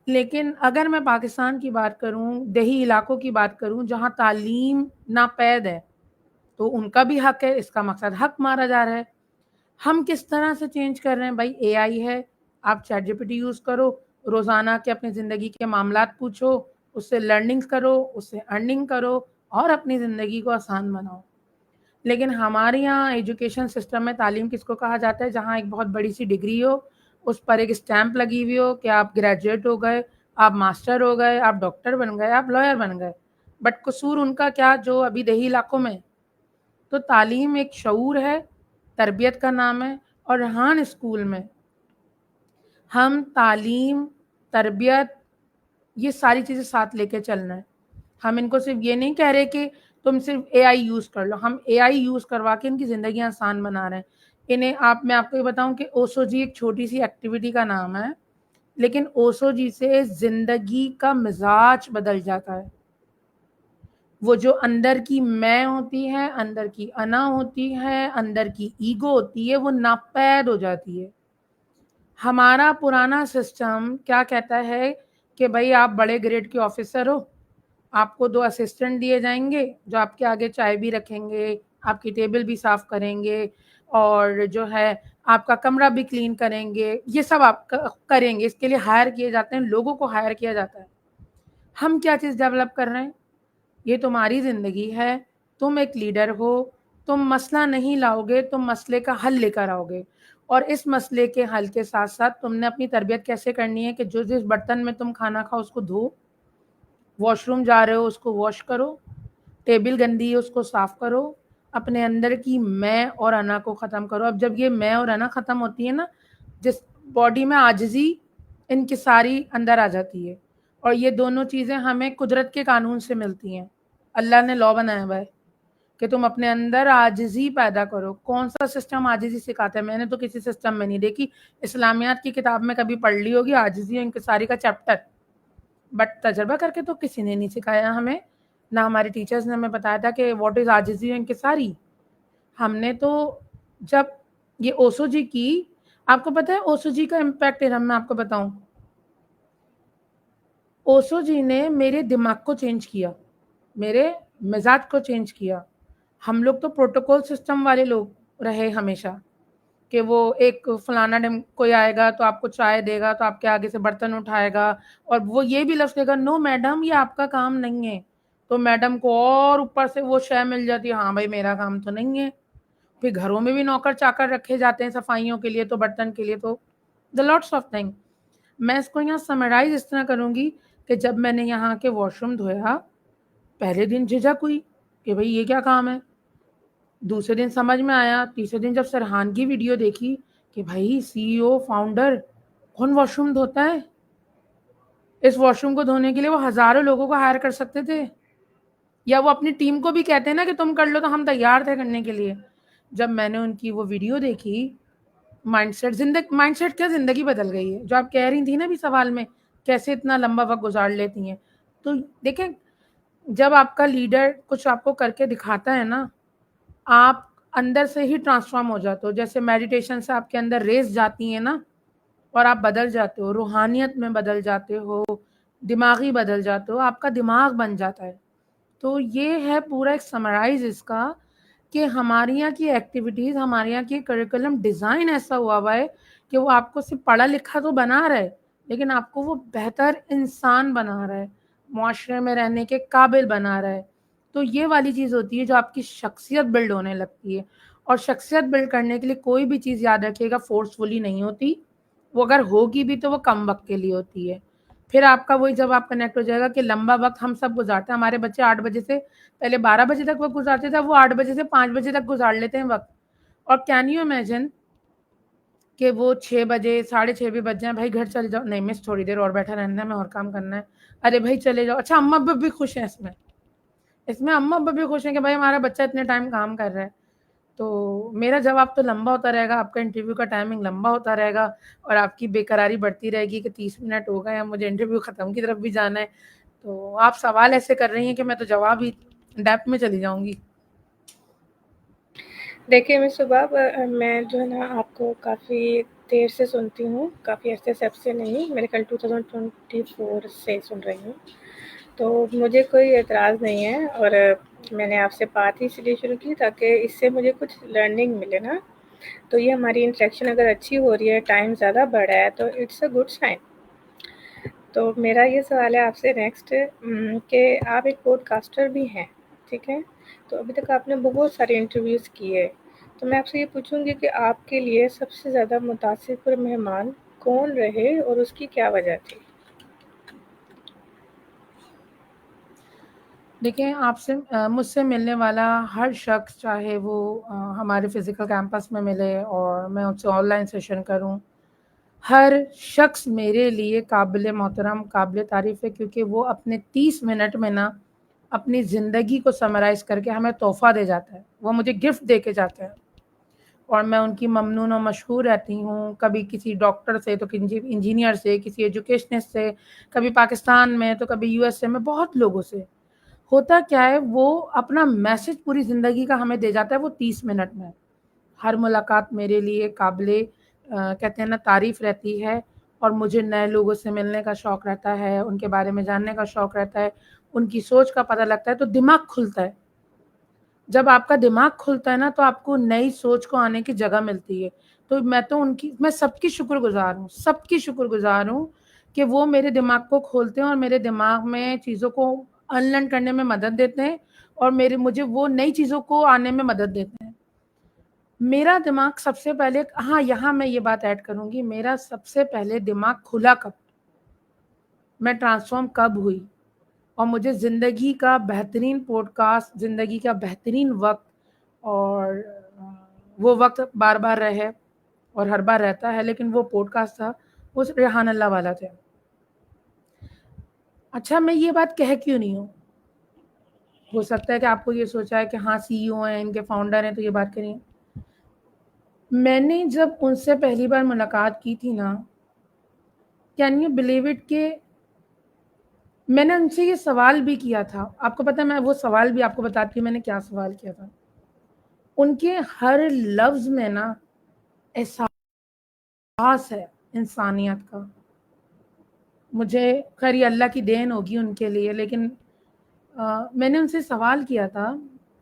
لیکن اگر میں پاکستان کی بات کروں، دیہی علاقوں کی بات کروں جہاں تعلیم ناپید ہے، تو ان کا بھی حق ہے، اس کا مقصد حق مارا جا رہا ہے۔ ہم کس طرح سے چینج کر رہے ہیں؟ بھائی اے آئی ہے، آپ chat G P T use کرو، روزانہ کے اپنی زندگی کے معاملات پوچھو، اس سے لرننگ کرو، اس سے ارننگ کرو اور اپنی زندگی کو آسان بناؤ۔ لیکن ہمارے یہاں ایجوکیشن سسٹم میں تعلیم کس کو کہا جاتا ہے؟ جہاں ایک بہت بڑی سی ڈگری ہو، اس پر ایک اسٹیمپ لگی ہوئی ہو کہ آپ گریجویٹ ہو گئے، آپ ماسٹر ہو گئے، آپ ڈاکٹر بن گئے، آپ لائر بن گئے۔ بٹ قصور ان کا کیا جو ابھی دیہی علاقوں میں؟ تو تعلیم ایک شعور ہے، تربیت کا نام ہے، اور ریحان اسکول میں ہم تعلیم، تربیت، یہ ساری چیزیں ساتھ لے کے چلنا ہے۔ ہم ان کو صرف یہ نہیں کہہ رہے کہ تم صرف اے آئی یوز کر لو، ہم اے آئی یوز کروا کے ان کی زندگیاں آسان بنا رہے ہیں۔ انہیں میں آپ کو یہ بتاؤں کہ اوسو جی ایک چھوٹی سی ایکٹیویٹی کا نام ہے، لیکن اوسو جی سے زندگی کا مزاج بدل جاتا ہے۔ وہ جو اندر کی میں ہوتی ہے، اندر کی انا ہوتی ہے، اندر کی ایگو ہوتی ہے، وہ ناپید ہو جاتی ہے۔ ہمارا پرانا سسٹم کیا کہتا ہے کہ بھائی آپ بڑے گریڈ کے آفیسر ہو، آپ کو 2 اسسٹنٹ دیے جائیں گے جو آپ کے آگے چائے بھی رکھیں گے، آپ کی ٹیبل بھی صاف کریں گے، اور جو ہے آپ کا کمرہ بھی کلین کریں گے، یہ سب آپ کریں گے۔ اس کے لیے ہائر کیے جاتے ہیں، لوگوں کو ہائر کیا جاتا ہے۔ ہم کیا چیز ڈیولپ کر رہے ہیں؟ یہ تمہاری زندگی ہے، تم ایک لیڈر ہو، تم مسئلہ نہیں لاؤ گے، تم مسئلے کا حل لے کر آؤ گے، اور اس مسئلے کے حل کے ساتھ ساتھ تم نے اپنی تربیت کیسے کرنی ہے کہ جس برتن میں تم کھانا کھاؤ اس کو دھو، واش روم جا رہے ہو اس کو واش کرو، ٹیبل گندی ہے اس کو صاف کرو، اپنے اندر کی میں اور انا کو ختم کرو۔ اب جب یہ میں اور انا ختم ہوتی ہے نا، جس باڈی میں عاجزی انکساری اندر آ جاتی ہے، اور یہ دونوں چیزیں ہمیں قدرت کے قانون سے ملتی ہیں۔ اللہ نے لاء بنایا ہوا ہے کہ تم اپنے اندر عاجزی پیدا کرو۔ کون سا سسٹم عاجزی سکھاتا ہے؟ میں نے تو کسی سسٹم میں نہیں دیکھی، اسلامیات کی کتاب میں کبھی پڑھ لی ہوگی عاجزی اور انکساری کا چیپٹر، بٹ تجربہ کر کے تو کسی نے نہیں سکھایا ہمیں، نہ ہمارے ٹیچرز نے ہمیں بتایا تھا کہ واٹ از عاجزی اور انکساری۔ ہم نے تو جب یہ اوسو جی کی، آپ کو پتہ ہے اوسو جی کا امپیکٹ میں آپ کو بتاؤں، اوسو جی نے میرے دماغ کو چینج کیا، میرے مزاج کو چینج کیا۔ ہم لوگ تو پروٹوکول سسٹم والے لوگ رہے ہمیشہ، کہ وہ ایک فلانا کوئی آئے گا تو آپ کو چائے دے گا، تو آپ کے آگے سے برتن اٹھائے گا، اور وہ یہ بھی لفظ کہے گا نو میڈم یہ آپ کا کام نہیں ہے، تو میڈم کو اور اوپر سے وہ شے مل جاتی ہے، ہاں بھائی میرا کام تو نہیں ہے۔ پھر گھروں میں بھی نوکر چاکر رکھے جاتے ہیں صفائیوں کے لیے، تو برتن کے لیے، تو the lots of thing۔ میں اس کو یہاں سمرائز اس طرح کروں گی کہ جب میں نے یہاں کے واش روم دھویا، پہلے دن جھجک ہوئی کہ بھائی یہ کیا کام ہے، دوسرے دن سمجھ میں آیا، تیسرے دن جب سرحان کی ویڈیو دیکھی کہ بھائی سی ای او فاؤنڈر کون واش روم دھوتا ہے، اس واش روم کو دھونے کے لیے وہ ہزاروں لوگوں کو ہائر کر سکتے تھے، یا وہ اپنی ٹیم کو بھی کہتے ہیں نا کہ تم کر لو، تو ہم تیار تھے کرنے کے لیے۔ جب میں نے ان کی وہ ویڈیو دیکھی مائنڈ سیٹ کیا زندگی بدل گئی ہے. جو آپ کہہ رہی تھی نا ابھی سوال میں کیسے اتنا لمبا وقت گزار لیتی ہیں, تو دیکھیں جب آپ کا لیڈر کچھ آپ کو کر کے دکھاتا ہے نا, آپ اندر سے ہی ٹرانسفارم ہو جاتے ہو. جیسے میڈیٹیشن سے آپ کے اندر ریز جاتی ہیں نا, اور آپ بدل جاتے ہو, روحانیت میں بدل جاتے ہو, دماغی بدل جاتے ہو, آپ کا دماغ بن جاتا ہے. تو یہ ہے پورا ایک سمرائز اس کا کہ ہمارے یہاں کی ایکٹیویٹیز, ہمارے یہاں کی کریکولم ڈیزائن ایسا ہوا ہے کہ وہ آپ کو صرف پڑھا لکھا تو بنا رہا ہے, لیکن آپ کو وہ بہتر انسان بنا رہا ہے, معاشرے میں رہنے کے قابل بنا رہا ہے. تو یہ والی چیز ہوتی ہے جو آپ کی شخصیت بلڈ ہونے لگتی ہے. اور شخصیت بلڈ کرنے کے لیے کوئی بھی چیز یاد رکھیے گا فورسفلی نہیں ہوتی, وہ اگر ہوگی بھی تو وہ کم وقت کے لیے ہوتی ہے. پھر آپ کا وہی جب آپ کنیکٹ ہو جائے گا کہ لمبا وقت ہم سب گزارتے ہیں. ہمارے بچے 8 بجے سے پہلے 12 بجے تک وقت گزارتے تھے, وہ 8 بجے سے 5 بجے تک گزار لیتے ہیں وقت. اور کین یو امیجن کہ وہ 6 بجے 6:30 بھی بج جائیں, بھائی گھر چلے جاؤ, نہیں مس تھوڑی دیر اور بیٹھا رہنا ہے, میں اور کام کرنا ہے. ارے بھائی چلے جاؤ. اچھا اماں ابا بھی خوش ہیں اس میں اماں ابا بھی خوش ہیں کہ بھائی ہمارا بچہ اتنے ٹائم کام کر رہا ہے. تو میرا جواب تو لمبا ہوتا رہے گا, آپ کا انٹرویو کا ٹائمنگ لمبا ہوتا رہے گا, اور آپ کی بے قراری بڑھتی رہے گی کہ 30 منٹ ہو گئے, مجھے انٹرویو ختم کی طرف بھی جانا ہے. تو آپ سوال ایسے کر رہی ہیں کہ میں تو جواب ہی ڈیپتھ میں چلی جاؤں گی. دیکھیے مس صبح میں جو ہے نا آپ کو کافی دیر سے سنتی ہوں, کافی عرصے سے, اب سے نہیں, میرے کل 2024 سے سن رہی ہوں. تو مجھے کوئی اعتراض نہیں ہے, اور میں نے آپ سے بات ہی اس لیے شروع کی تاکہ اس سے مجھے کچھ لرننگ ملے نا. تو یہ ہماری انٹریکشن اگر اچھی ہو رہی ہے, ٹائم زیادہ بڑھا ہے, تو اٹس اے گڈ سائن. تو میرا یہ سوال ہے آپ سے نیکسٹ کہ آپ ایک پوڈ کاسٹر بھی ہیں, ٹھیک ہے. تو ابھی تک آپ نے بہت سارے انٹرویوز کیے, تو میں آپ سے یہ پوچھوں گی کہ آپ کے لیے سب سے زیادہ متاثر کن مہمان کون رہے اور اس کی کیا وجہ تھی؟ دیکھیں آپ سے مجھ سے ملنے والا ہر شخص, چاہے وہ ہمارے فزیکل کیمپس میں ملے اور میں ان سے آن لائن سیشن کروں, ہر شخص میرے لیے قابل محترم, قابل تعریف ہے, کیونکہ وہ اپنے 30 منٹ میں نا اپنی زندگی کو سمرائز کر کے ہمیں تحفہ دے جاتا ہے, وہ مجھے گفٹ دے کے جاتا ہے, اور میں ان کی ممنون و مشکور رہتی ہوں. کبھی کسی ڈاکٹر سے, تو انجینئر سے, کسی ایجوکیشنسٹ سے, کبھی پاکستان میں, تو کبھی یو ایس اے میں, بہت لوگوں سے. ہوتا کیا ہے, وہ اپنا میسج پوری زندگی کا ہمیں دے جاتا ہے وہ 30 منٹ میں. ہر ملاقات میرے لیے قابل کہتے ہیں نا تعریف رہتی ہے, اور مجھے نئے لوگوں سے ملنے کا شوق رہتا ہے, ان کے بارے میں جاننے کا شوق رہتا ہے, ان کی سوچ کا پتہ لگتا ہے, تو دماغ کھلتا ہے. جب آپ کا دماغ کھلتا ہے نا, تو آپ کو نئی سوچ کو آنے کی جگہ ملتی ہے. تو میں سب کی شکر گزار ہوں, سب کی شکر گزار ہوں کہ وہ میرے دماغ کو کھولتے ہیں اور میرے دماغ میں چیزوں کو انلرن کرنے میں مدد دیتے ہیں, اور مجھے وہ نئی چیزوں کو آنے میں مدد دیتے ہیں. میرا دماغ سب سے پہلے, ہاں یہاں میں یہ بات ایڈ کروں گی, میرا سب سے پہلے دماغ کھلا کب, میں ٹرانسفارم کب ہوئی, اور مجھے زندگی کا بہترین پوڈ کاسٹ, زندگی کا بہترین وقت, اور وہ وقت بار بار رہے اور ہر بار رہتا ہے, لیکن وہ پوڈ کاسٹ تھا, وہ ریحان اللہ والا تھا. اچھا میں یہ بات کہہ کیوں نہیں ہوں, ہو سکتا ہے کہ آپ کو یہ سوچا ہے کہ ہاں سی ای او ہیں, ان کے فاؤنڈر ہیں, تو یہ بات کریں. میں نے جب ان سے پہلی بار ملاقات کی تھی نا, کین یو بلیو اٹ کہ میں نے ان سے یہ سوال بھی کیا تھا. آپ کو پتہ ہے میں وہ سوال بھی آپ کو بتاتی ہوں میں نے کیا سوال کیا تھا. ان کے ہر لفظ میں نا احساس ہے انسانیت کا. مجھے خیر یہ اللہ کی دین ہوگی ان کے لیے, لیکن میں نے ان سے سوال کیا تھا,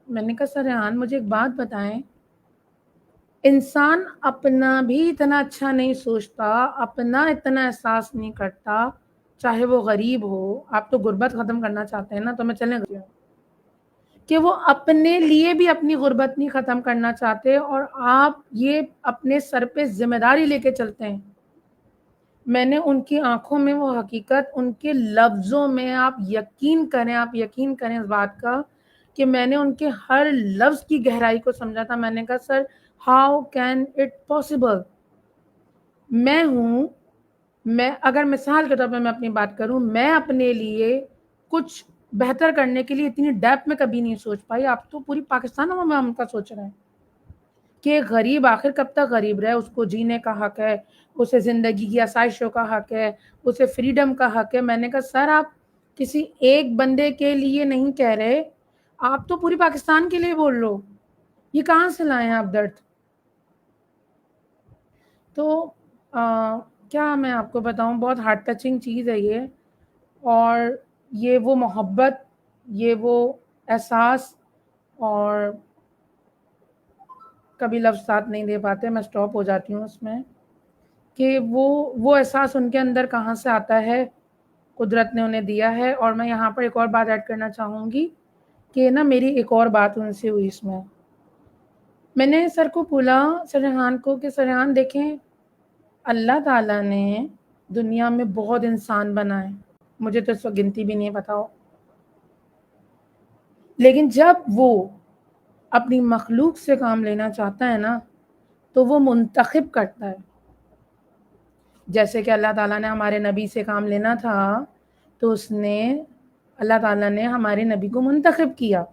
میں نے کہا سر ریحان مجھے ایک بات بتائیں, انسان اپنا بھی اتنا اچھا نہیں سوچتا, اپنا اتنا احساس نہیں کرتا, چاہے وہ غریب ہو. آپ تو غربت ختم کرنا چاہتے ہیں نا, تو میں چلیں گے کہ وہ اپنے لیے بھی اپنی غربت نہیں ختم کرنا چاہتے, اور آپ یہ اپنے سر پہ ذمہ داری لے کے چلتے ہیں. میں نے ان کی آنکھوں میں وہ حقیقت, ان کے لفظوں میں, آپ یقین کریں اس بات کا کہ میں نے ان کے ہر لفظ کی گہرائی کو سمجھا تھا. میں نے کہا sir how can it possible, میں اگر مثال کے طور پہ میں اپنی بات کروں, میں اپنے لیے کچھ بہتر کرنے کے لیے اتنی ڈیپ میں کبھی نہیں سوچ پائی. آپ تو پوری پاکستان میں ہم کا سوچ رہے ہیں کہ غریب آخر کب تک غریب رہے، اس کو جینے کا حق ہے، اسے زندگی کی آسائشوں کا حق ہے، اسے فریڈم کا حق ہے۔ میں نے کہا سر آپ کسی ایک بندے کے لیے نہیں کہہ رہے، آپ تو پوری پاکستان کے لیے بول لو، یہ کہاں سے لائیں آپ درد؟ تو کیا میں آپ کو بتاؤں، بہت ہارٹ ٹچنگ چیز ہے یہ، اور یہ وہ محبت، یہ وہ احساس، اور کبھی لفظ ساتھ نہیں دے پاتے، میں سٹاپ ہو جاتی ہوں اس میں، کہ وہ احساس ان کے اندر کہاں سے آتا ہے، قدرت نے انہیں دیا ہے۔ اور میں یہاں پر ایک اور بات ایڈ کرنا چاہوں گی کہ نا میری ایک اور بات ان سے ہوئی، اس میں نے سر کو بولا، سر ریحان کو، کہ سر ریحان دیکھیں اللہ تعالیٰ نے دنیا میں بہت انسان بنائے، مجھے تو اس وقت گنتی بھی نہیں پتا ہو، لیکن جب وہ اپنی مخلوق سے کام لینا چاہتا ہے نا تو وہ منتخب کرتا ہے۔ جیسے کہ اللہ تعالیٰ نے ہمارے نبی سے کام لینا تھا تو اللہ تعالیٰ نے ہمارے نبی کو منتخب کیا۔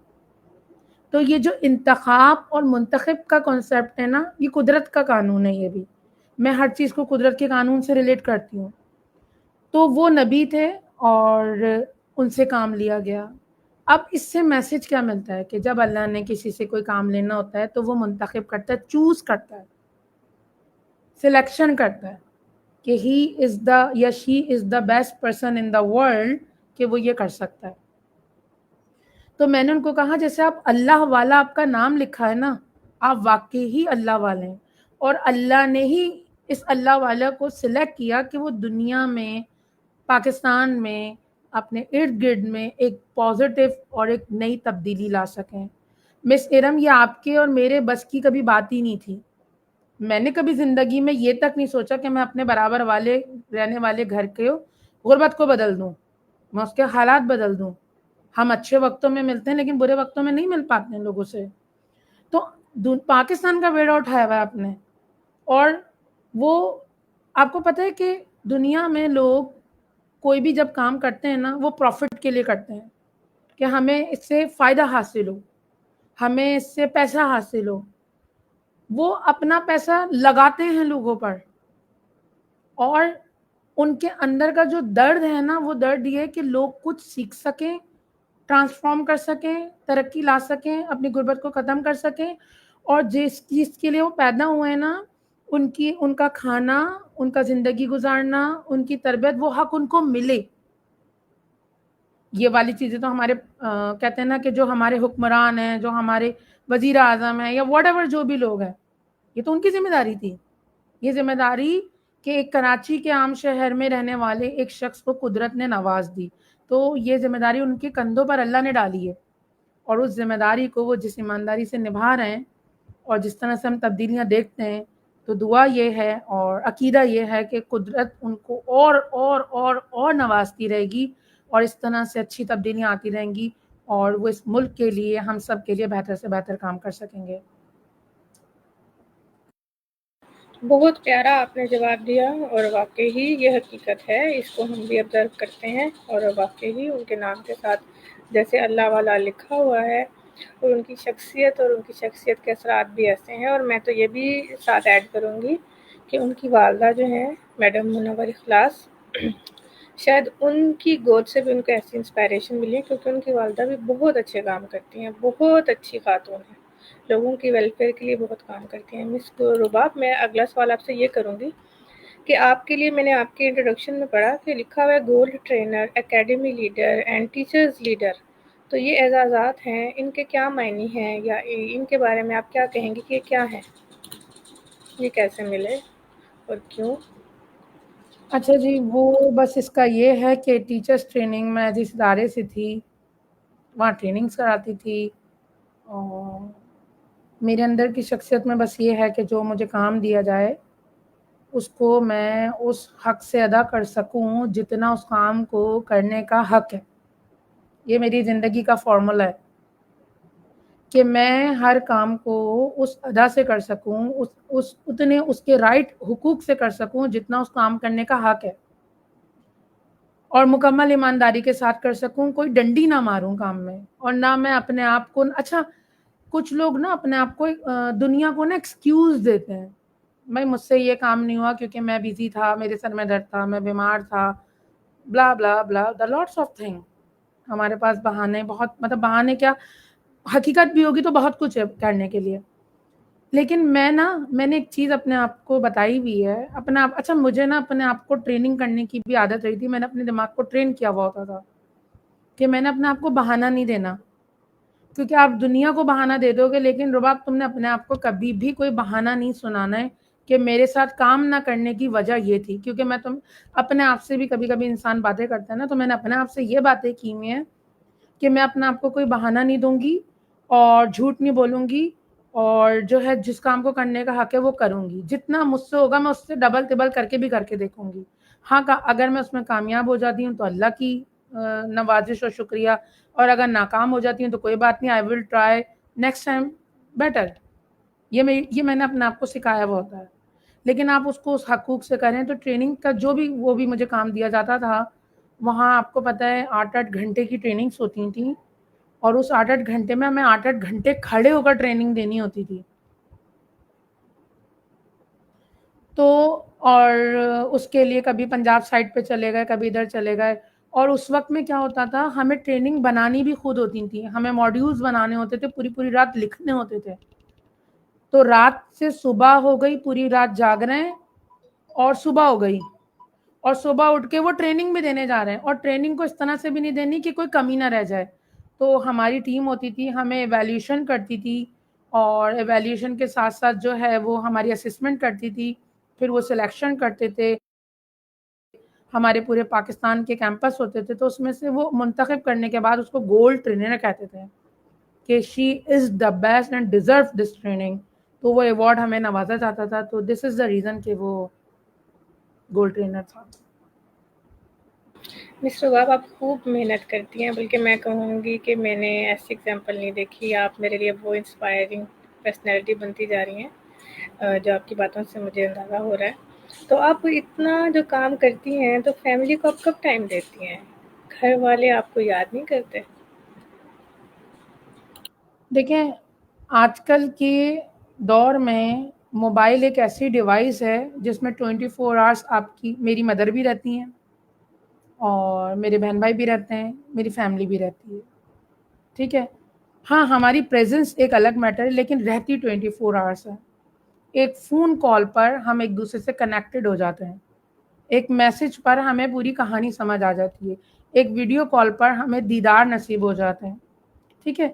تو یہ جو انتخاب اور منتخب کا کنسیپٹ ہے نا، یہ قدرت کا قانون ہے۔ یہ بھی میں ہر چیز کو قدرت کے قانون سے ریلیٹ کرتی ہوں۔ تو وہ نبی تھے اور ان سے کام لیا گیا۔ اب اس سے میسج کیا ملتا ہے کہ جب اللہ نے کسی سے کوئی کام لینا ہوتا ہے تو وہ منتخب کرتا ہے، چوز کرتا ہے، سلیکشن کرتا ہے کہ ہی از دا یا she is the best person in the world کہ وہ یہ کر سکتا ہے۔ تو میں نے ان کو کہا جیسے آپ اللہ والا آپ کا نام لکھا ہے نا، آپ واقعی ہی اللہ والے ہیں، اور اللہ نے ہی اس اللہ والا کو سلیکٹ کیا کہ وہ دنیا میں، پاکستان میں، اپنے ارد گرد میں ایک پازیٹیو اور ایک نئی تبدیلی لا سکیں۔ مس ارم، یہ آپ کے اور میرے بس کی کبھی بات ہی نہیں تھی۔ میں نے کبھی زندگی میں یہ تک نہیں سوچا کہ میں اپنے برابر والے رہنے والے گھر کے غربت کو بدل دوں، میں اس کے حالات بدل دوں۔ ہم اچھے وقتوں میں ملتے ہیں لیکن برے وقتوں میں نہیں مل پاتے ہیں لوگوں سے۔ تو پاکستان کا بیڑا اٹھایا ہوا ہے آپ نے، اور وہ آپ کو پتہ ہے کہ دنیا میں لوگ کوئی بھی جب کام کرتے ہیں نا وہ پروفٹ کے لیے کرتے ہیں، کہ ہمیں اس سے فائدہ حاصل ہو، ہمیں اس سے پیسہ حاصل ہو۔ وہ اپنا پیسہ لگاتے ہیں لوگوں پر، اور ان کے اندر کا جو درد ہے نا، وہ درد یہ ہے کہ لوگ کچھ سیکھ سکیں، ٹرانسفارم کر سکیں، ترقی لا سکیں، اپنی غربت کو ختم کر سکیں، اور جس چیز کے لیے وہ پیدا ہوئے ہیں نا، ان کا کھانا، ان کا زندگی گزارنا، ان کی تربیت، وہ حق ان کو ملے۔ یہ والی چیزیں تو ہمارے کہتے ہیں نا کہ جو ہمارے حکمران ہیں، جو ہمارے وزیر اعظم ہیں، یا واٹ ایور جو بھی لوگ ہیں، یہ تو ان کی ذمہ داری تھی۔ یہ ذمہ داری کہ ایک کراچی کے عام شہر میں رہنے والے ایک شخص کو قدرت نے نواز دی، تو یہ ذمہ داری ان کے کندھوں پر اللہ نے ڈالی ہے، اور اس ذمہ داری کو وہ جس ایمانداری سے نبھا رہے ہیں، اور جس طرح سے ہم تبدیلیاں دیکھتے ہیں، تو دعا یہ ہے اور عقیدہ یہ ہے کہ قدرت ان کو اور نوازتی رہے گی، اور اس طرح سے اچھی تبدیلیاں آتی رہیں گی، اور وہ اس ملک کے لیے، ہم سب کے لیے بہتر سے بہتر کام کر سکیں گے۔ بہت پیارا آپ نے جواب دیا، اور واقعی ہی یہ حقیقت ہے، اس کو ہم بھی آبزرو کرتے ہیں، اور واقعی ہی ان کے نام کے ساتھ جیسے اللہ والا لکھا ہوا ہے، اور ان کی شخصیت کے اثرات بھی ایسے ہیں۔ اور میں تو یہ بھی ساتھ ایڈ کروں گی کہ ان کی والدہ جو ہیں میڈم منور اخلاص، شاید ان کی گود سے بھی ان کو ایسی انسپائریشن ملی ہے، کیونکہ ان کی والدہ بھی بہت اچھے کام کرتی ہیں، بہت اچھی خاتون ہیں، لوگوں کی ویلفیئر کے لیے بہت کام کرتی ہیں۔ مس رباب، میں اگلا سوال آپ سے یہ کروں گی کہ آپ کے لیے، میں نے آپ کی انٹروڈکشن میں پڑھا کہ لکھا ہوا ہے gold trainer, academy leader and teachers leader, تو یہ اعزازات ہیں، ان کے کیا معنی ہیں، یا ان کے بارے میں آپ کیا کہیں گے کہ یہ کیا ہیں، یہ کیسے ملے اور کیوں؟ اچھا جی، وہ بس اس کا یہ ہے کہ ٹیچرس ٹریننگ میں جس ادارے سے تھی وہاں ٹریننگز کراتی تھی، اور میرے اندر کی شخصیت میں بس یہ ہے کہ جو مجھے کام دیا جائے اس کو میں اس حق سے ادا کر سکوں جتنا اس کام کو کرنے کا حق ہے۔ یہ میری زندگی کا فارمولا ہے کہ میں ہر کام کو اس ادا سے کر سکوں، اتنے اس کے رائٹ حقوق سے کر سکوں جتنا اس کام کرنے کا حق ہے، اور مکمل ایمانداری کے ساتھ کر سکوں، کوئی ڈنڈی نہ ماروں کام میں، اور نہ میں اپنے آپ کو، اچھا کچھ لوگ نا اپنے آپ کو دنیا کو نا ایکسکیوز دیتے ہیں، بھائی مجھ سے یہ کام نہیں ہوا کیونکہ میں بزی تھا، میرے سر میں درد تھا، میں بیمار تھا، بلا بلا بلا دا لاٹس آف تھنگ. ہمارے پاس بہانے بہت، مطلب بہانے کیا، حقیقت بھی ہوگی تو بہت کچھ ہے کرنے کے لیے. لیکن میں نے ایک چیز اپنے آپ کو بتائی ہوئی ہے، اپنے آپ، اچھا مجھے نا اپنے آپ کو ٹریننگ کرنے کی بھی عادت رہی تھی. میں نے اپنے دماغ کو ٹرین کیا ہوا ہوتا تھا کہ میں نے اپنے آپ کو بہانہ نہیں دینا، کیونکہ آپ دنیا کو بہانہ دے دو گے، لیکن رباب تم نے اپنے آپ کو کبھی بھی کوئی بہانہ نہیں سنانا ہے کہ میرے ساتھ کام نہ کرنے کی وجہ یہ تھی. کیونکہ میں تم اپنے آپ سے بھی کبھی کبھی انسان باتیں کرتا ہے نا، تو میں نے اپنے آپ سے یہ باتیں کی ہوئی ہیں کہ میں اپنے آپ کو کوئی بہانہ نہیں دوں گی اور جھوٹ نہیں بولوں گی، اور جو ہے جس کام کو کرنے کا حق ہے وہ کروں گی. جتنا مجھ سے ہوگا میں اس سے ڈبل ٹبل کر کے بھی کر کے دیکھوں گی. ہاں اگر میں اس میں کامیاب ہو جاتی ہوں تو اللہ کی نوازش اور شکریہ، اور اگر ناکام ہو جاتی ہوں تو کوئی بات نہیں، I will try next time better. یہ میں نے اپنے آپ کو سکھایا ہوا ہوتا ہے. لیکن آپ اس کو اس حقوق سے کریں تو ٹریننگ کا جو بھی وہ بھی مجھے کام دیا جاتا تھا، وہاں آپ کو پتہ ہے 8 گھنٹے کی ٹریننگس ہوتی تھیں، اور اس 8 گھنٹے میں ہمیں 8 گھنٹے کھڑے ہو کر ٹریننگ دینی ہوتی تھی. تو اور اس کے لیے کبھی پنجاب سائڈ پہ چلے گئے، کبھی ادھر چلے گئے. اور اس وقت میں کیا ہوتا تھا، ہمیں ٹریننگ بنانی بھی خود ہوتی تھی، ہمیں ماڈیولز بنانے ہوتے تھے، پوری پوری رات لکھنے ہوتے تھے. تو رات سے صبح ہو گئی، پوری رات جاگ رہے ہیں، اور صبح ہو گئی، اور صبح اٹھ کے وہ ٹریننگ بھی دینے جا رہے ہیں، اور ٹریننگ کو اس طرح سے بھی نہیں دینی کہ کوئی کمی نہ رہ جائے. تو ہماری ٹیم ہوتی تھی، ہمیں ایویلیوشن کرتی تھی، اور ایویلیوشن کے ساتھ ساتھ جو ہے وہ ہماری اسسمنٹ کرتی تھی، پھر وہ سلیکشن کرتے تھے. ہمارے پورے پاکستان کے کیمپس ہوتے تھے، تو اس میں سے وہ منتخب کرنے کے بعد اس کو گولڈ ٹرینر کہتے تھے کہ she is the best and deserve this training. تو وہ ایوارڈ ہمیں نوازا جاتا تھا. تو دس از دا ریزن کہ وہ گولڈ ٹرینر تھا. مس رباب آپ خوب محنت کرتی ہیں، بلکہ میں کہوں گی کہ میں نے ایسی ایگزامپل نہیں دیکھی. آپ میرے لیے وہ انسپائرنگ پرسنالٹی بنتی جا رہی ہیں جو آپ کی باتوں سے مجھے اندازہ ہو رہا ہے. تو آپ اتنا جو کام کرتی ہیں تو فیملی کو آپ کب ٹائم دیتی ہیں؟ گھر والے آپ کو یاد نہیں کرتے؟ دیکھیں، آج کل کے دور میں موبائل ایک ایسی ڈیوائس ہے جس میں 24 آورس آپ کی، میری مدر بھی رہتی ہیں، اور میرے بہن بھائی بھی رہتے ہیں، میری فیملی بھی رہتی ہے. ٹھیک ہے، ہاں ہماری پریزنس ایک الگ میٹر ہے، لیکن رہتی 24 آورس ہے. ایک فون کال پر ہم ایک دوسرے سے کنیکٹڈ ہو جاتے ہیں، ایک میسج پر ہمیں پوری کہانی سمجھ آ جاتی ہے، ایک ویڈیو کال پر ہمیں دیدار نصیب ہو جاتے ہیں. ٹھیک ہے،